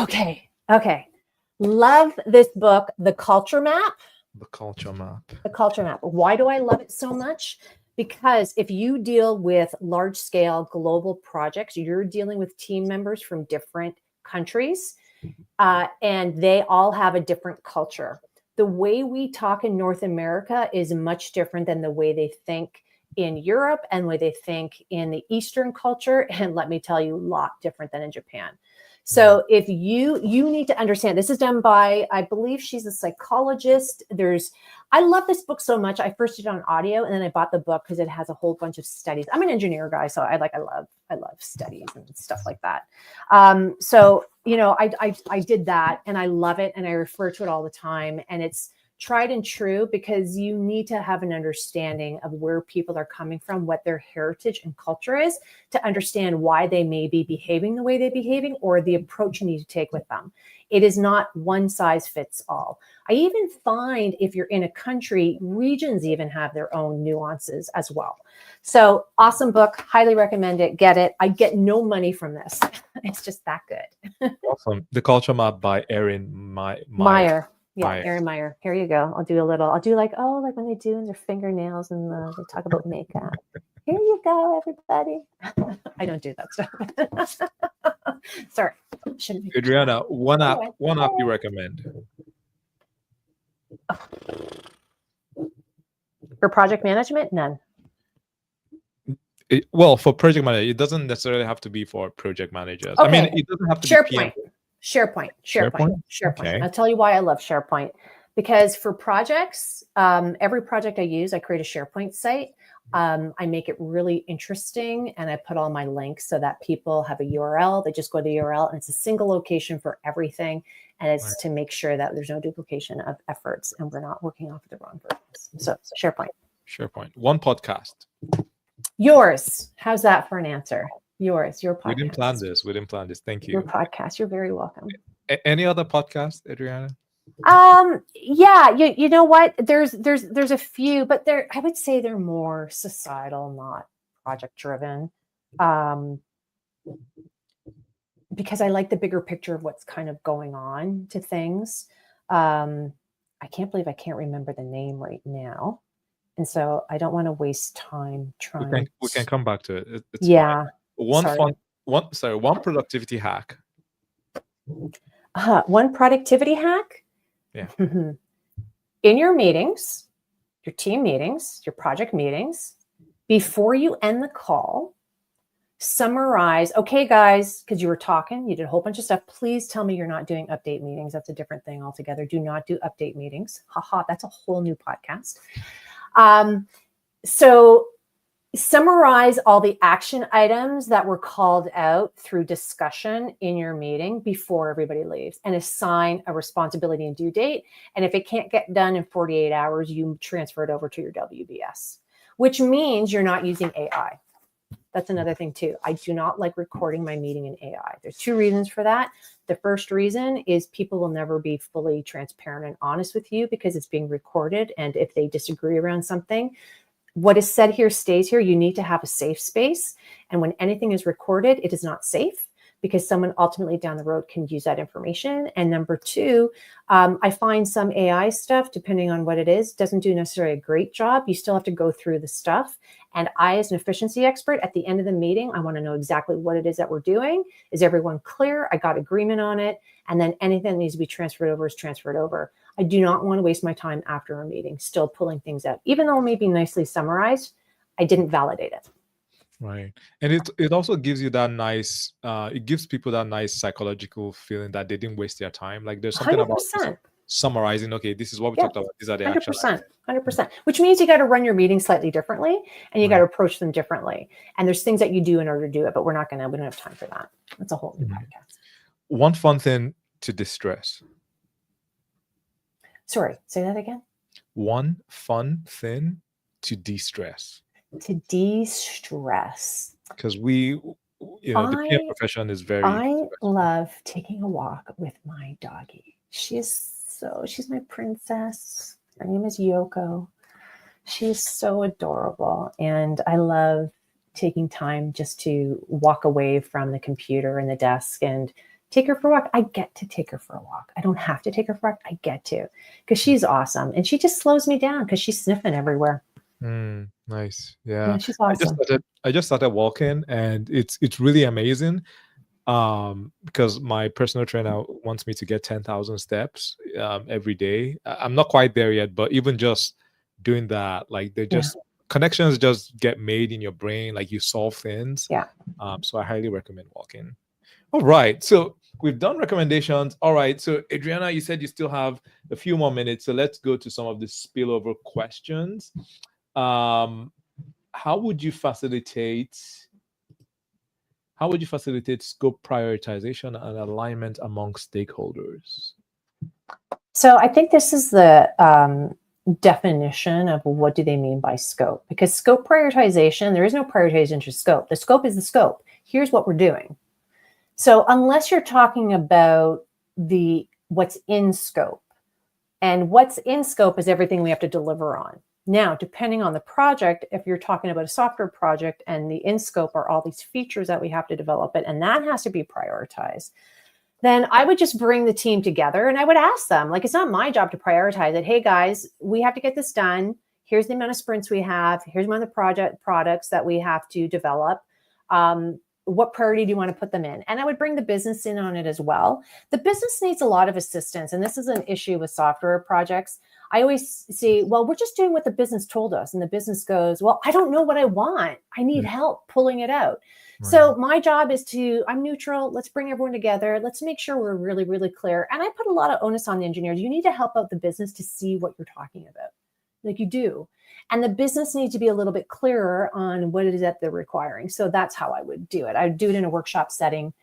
Okay. Love this book, The Culture Map. The Culture Map. The Culture Map. Why do I love it so much? Because if you deal with large scale global projects, you're dealing with team members from different countries, and they all have a different culture. The way we talk in North America is much different than the way they think in Europe and the way they think in the Eastern culture. And let me tell you, a lot different than in Japan. So if you need to understand, this is done by, I believe she's a psychologist. I love this book so much. I first did it on audio, and then I bought the book because it has a whole bunch of studies. I'm an engineer guy, so I love studies and stuff like that. So I did that, and I love it, and I refer to it all the time, and it's tried and true because you need to have an understanding of where people are coming from, what their heritage and culture is, to understand why they may be behaving the way they're behaving or the approach you need to take with them. It is not one size fits all. I even find if you're in a country, regions even have their own nuances as well. So awesome book, highly recommend it. Get it. I get no money from this. It's just that good. Awesome. The Culture Map by Erin Meyer. Yeah, Meyer. Erin Meyer. Here you go. I'll do like when they do their fingernails and they talk about makeup. Here you go, everybody. I don't do that stuff. Sorry. Shouldn't be. Adriana, one app you recommend. For project management, none. Well, for project manager, it doesn't necessarily have to be for project managers. Okay. I mean, it doesn't have to SharePoint. be SharePoint. Okay. I'll tell you why I love SharePoint. Because for projects, every project I use, I create a SharePoint site. I make it really interesting, and I put all my links so that people have a URL. They just go to the URL, and it's a single location for everything. And it's to make sure that there's no duplication of efforts and we're not working off of the wrong versions. So SharePoint. One podcast. Yours. How's that for an answer? Your podcast. We didn't plan this. Thank you. Your podcast. You're very welcome. Any other podcast, Adriana? Yeah, you know what? There's a few, but I would say they're more societal, not project driven. Because I like the bigger picture of what's kind of going on to things. I can't believe I can't remember the name right now. And so I don't want to waste time trying. We can come back to it. It's yeah. fine. One productivity hack. One productivity hack. Yeah. In your meetings, your team meetings, your project meetings, before you end the call, summarize, okay, guys, because you were talking, you did a whole bunch of stuff. Please tell me you're not doing update meetings. That's a different thing altogether. Do not do update meetings. Haha, that's a whole new podcast. So summarize all the action items that were called out through discussion in your meeting before everybody leaves, and assign a responsibility and due date. And if it can't get done in 48 hours, you transfer it over to your WBS, which means you're not using AI. That's another thing too. I do not like recording my meeting in AI. There's two reasons for that. The first reason is people will never be fully transparent and honest with you because it's being recorded. And if they disagree around something, what is said here stays here. You need to have a safe space. And when anything is recorded, it is not safe because someone ultimately down the road can use that information. And number two, I find some AI stuff, depending on what it is, doesn't do necessarily a great job. You still have to go through the stuff. And I, as an efficiency expert, at the end of the meeting, I want to know exactly what it is that we're doing. Is everyone clear? I got agreement on it. And then anything that needs to be transferred over is transferred over. I do not want to waste my time after a meeting, still pulling things out. Even though it may be nicely summarized, I didn't validate it. Right. And it also gives you that nice, it gives people that nice psychological feeling that they didn't waste their time. Like there's something 100%. about summarizing, okay, this is what we talked about. These are the action items. 100%. Which means you got to run your meeting slightly differently and you got to approach them differently. And there's things that you do in order to do it, but we don't have time for that. That's a whole new podcast. One fun thing to distress. Sorry, say that again. One fun thing to de-stress. to de-stress. Because the PM profession is very. I love taking a walk with my doggie. She's my princess. Her name is Yoko. She's so adorable. And I love taking time just to walk away from the computer and the desk and take her for a walk. I get to take her for a walk. I don't have to take her for a walk. I get to, because she's awesome. And she just slows me down because she's sniffing everywhere. Nice. Yeah. She's awesome. I just started walking, and it's really amazing. Because my personal trainer wants me to get 10,000 steps every day. I'm not quite there yet, but even just doing that, like connections just get made in your brain, like you solve things. Yeah. So I highly recommend walking. All right. So we've done recommendations. All right. So Adriana, you said you still have a few more minutes. So let's go to some of the spillover questions. How would you facilitate scope prioritization and alignment among stakeholders? So I think this is the definition of what do they mean by scope, because scope prioritization, there is no prioritization to scope. The scope is the scope. Here's what we're doing. So unless you're talking about what's in scope, and what's in scope is everything we have to deliver on. Now, depending on the project, if you're talking about a software project and the in scope are all these features that we have to develop it, and that has to be prioritized, then I would just bring the team together and I would ask them, like, it's not my job to prioritize it. Hey guys, we have to get this done. Here's the amount of sprints we have. Here's the amount of products that we have to develop. What priority do you want to put them in? And I would bring the business in on it as well. The business needs a lot of assistance. And this is an issue with software projects. I always see, well, we're just doing what the business told us. And the business goes, well, I don't know what I want. I need help pulling it out. Right. So my job is I'm neutral. Let's bring everyone together. Let's make sure we're really, really clear. And I put a lot of onus on the engineers. You need to help out the business to see what you're talking about. Like you do. And the business needs to be a little bit clearer on what it is that they're requiring. So that's how I would do it. I would do it in a workshop setting.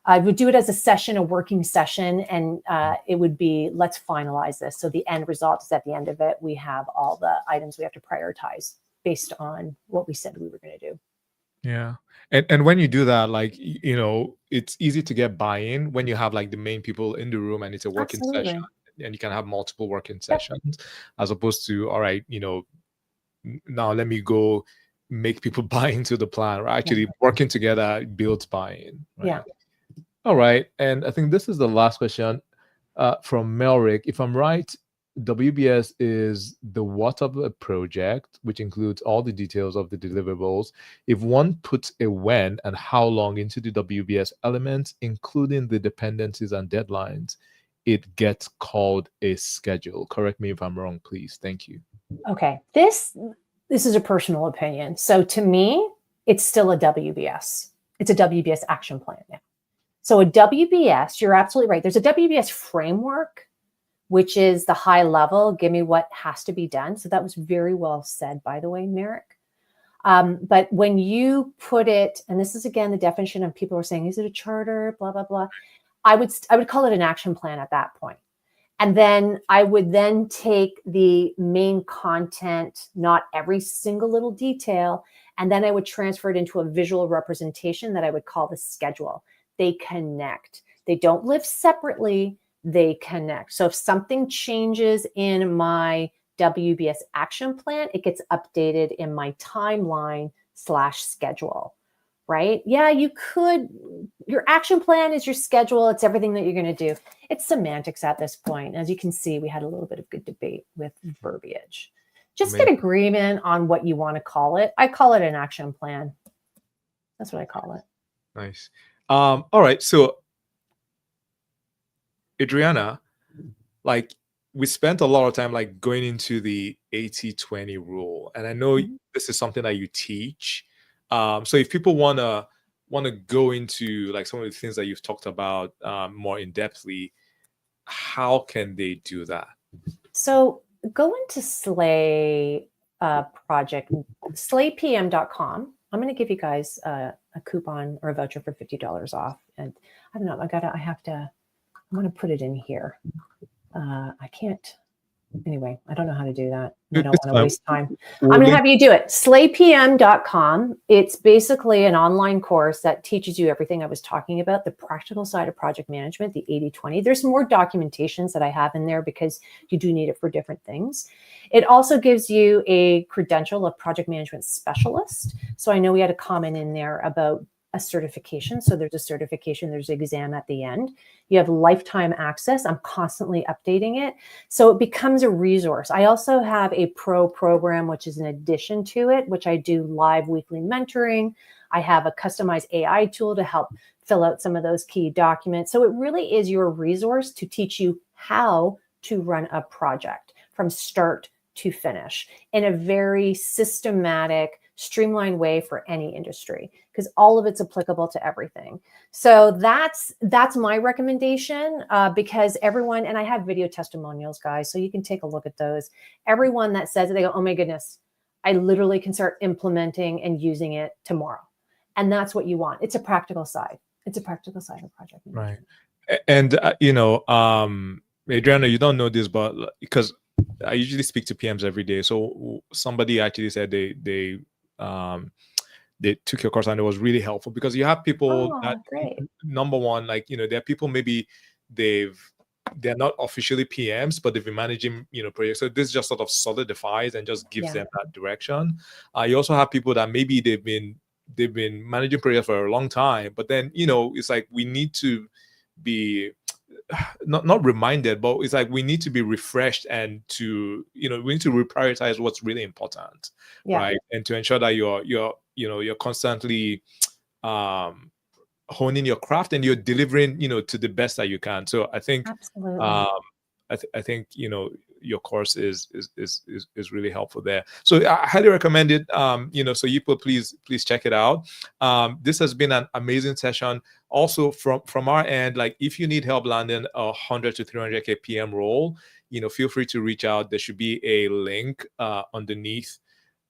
I would do it as a session, a working session, and it would be, let's finalize this. So the end result is at the end of it, we have all the items we have to prioritize based on what we said we were going to do. Yeah. And when you do that, like, it's easy to get buy-in when you have like the main people in the room and it's a working session, and you can have multiple working sessions, as opposed to, all right, now let me go make people buy into the plan. Right? Actually, working together builds buy-in. Right? Yeah. All right. And I think this is the last question from Melrick. If I'm right, WBS is the what of a project, which includes all the details of the deliverables. If one puts a when and how long into the WBS elements, including the dependencies and deadlines, it gets called a schedule. Correct me if I'm wrong, please. Thank you. Okay. This is a personal opinion. So to me, it's still a WBS. It's a WBS action plan now. So a WBS, you're absolutely right. There's a WBS framework, which is the high level. Give me what has to be done. So that was very well said, by the way, Merrick. But when you put it, and this is again the definition of people are saying, is it a charter? Blah blah blah. I would call it an action plan at that point. And then I would then take the main content, not every single little detail, and then I would transfer it into a visual representation that I would call the schedule. They connect. They don't live separately. They connect. So if something changes in my WBS action plan, it gets updated in my timeline / schedule, right? Yeah, you could, your action plan is your schedule. It's everything that you're going to do. It's semantics at this point. As you can see, we had a little bit of good debate with verbiage. Just get agreement on what you want to call it. I call it an action plan. That's what I call it. Nice. All right. So Adriana, like, we spent a lot of time like going into the 80-20 rule, and I know this is something that you teach. So if people want to go into like some of the things that you've talked about more in depthly, how can they do that? So go into Slay project, slaypm.com. I'm going to give you guys a coupon or a voucher for $50 off. And I don't know, I'm going to put it in here. I can't Anyway, I don't know how to do that. I don't It's want to fine. waste time. We'll I'm going to link- have you do it. slaypm.com. It's basically an online course that teaches you everything I was talking about, the practical side of project management, the 80-20. There's some more documentations that I have in there because you do need it for different things. It also gives you a credential of project management specialist. So I know we had a comment in there about a certification. So there's a certification, there's an exam at the end. You have lifetime access. I'm constantly updating it. So it becomes a resource. I also have a pro program, which is an addition to it, which I do live weekly mentoring. I have a customized AI tool to help fill out some of those key documents. So it really is your resource to teach you how to run a project from start to finish in a very systematic, streamlined way for any industry, because all of it's applicable to everything. So that's my recommendation, because everyone, and I have video testimonials, guys, so you can take a look at those. Everyone that says it, they go, oh my goodness, I literally can start implementing and using it tomorrow. And that's what you want. It's a practical side. It's a practical side of project management. Right. And, Adriana, you don't know this, but because I usually speak to PMs every day. So somebody actually said they took your course and it was really helpful, because you have people that, great. number one, like, there are people, maybe they're not officially PMs, but they've been managing, projects. So this just sort of solidifies and just gives them that direction. You also have people that maybe they've been managing projects for a long time, but then, it's like we need to be not reminded, but it's like we need to be refreshed and to, we need to reprioritize what's really important, right? And to ensure that you're constantly honing your craft and you're delivering, to the best that you can. So I think, absolutely. I think your course is really helpful there. So I highly recommend it. So you please check it out. This has been an amazing session. Also from our end, like if you need help landing a 100 to 300K PM role, feel free to reach out. There should be a link underneath,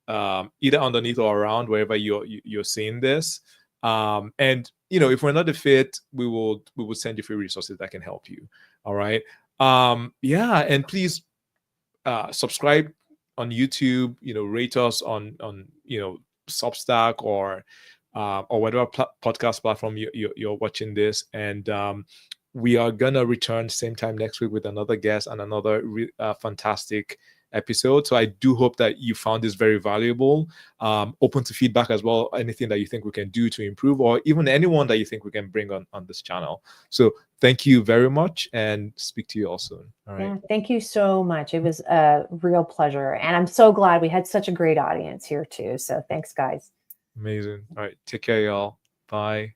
either underneath or around wherever you're seeing this. And if we're not a fit, we will send you free resources that can help you. All right. And please subscribe on YouTube, rate us on Substack or whatever podcast platform you're watching this. And we are gonna return same time next week with another guest and another fantastic episode. So I do hope that you found this very valuable. Open to feedback as well, anything that you think we can do to improve, or even anyone that you think we can bring on this channel. So thank you very much, and speak to you all soon. All right. Yeah, thank you so much. It was a real pleasure, and I'm so glad we had such a great audience here too. So thanks, guys. Amazing. All right, take care, y'all. Bye.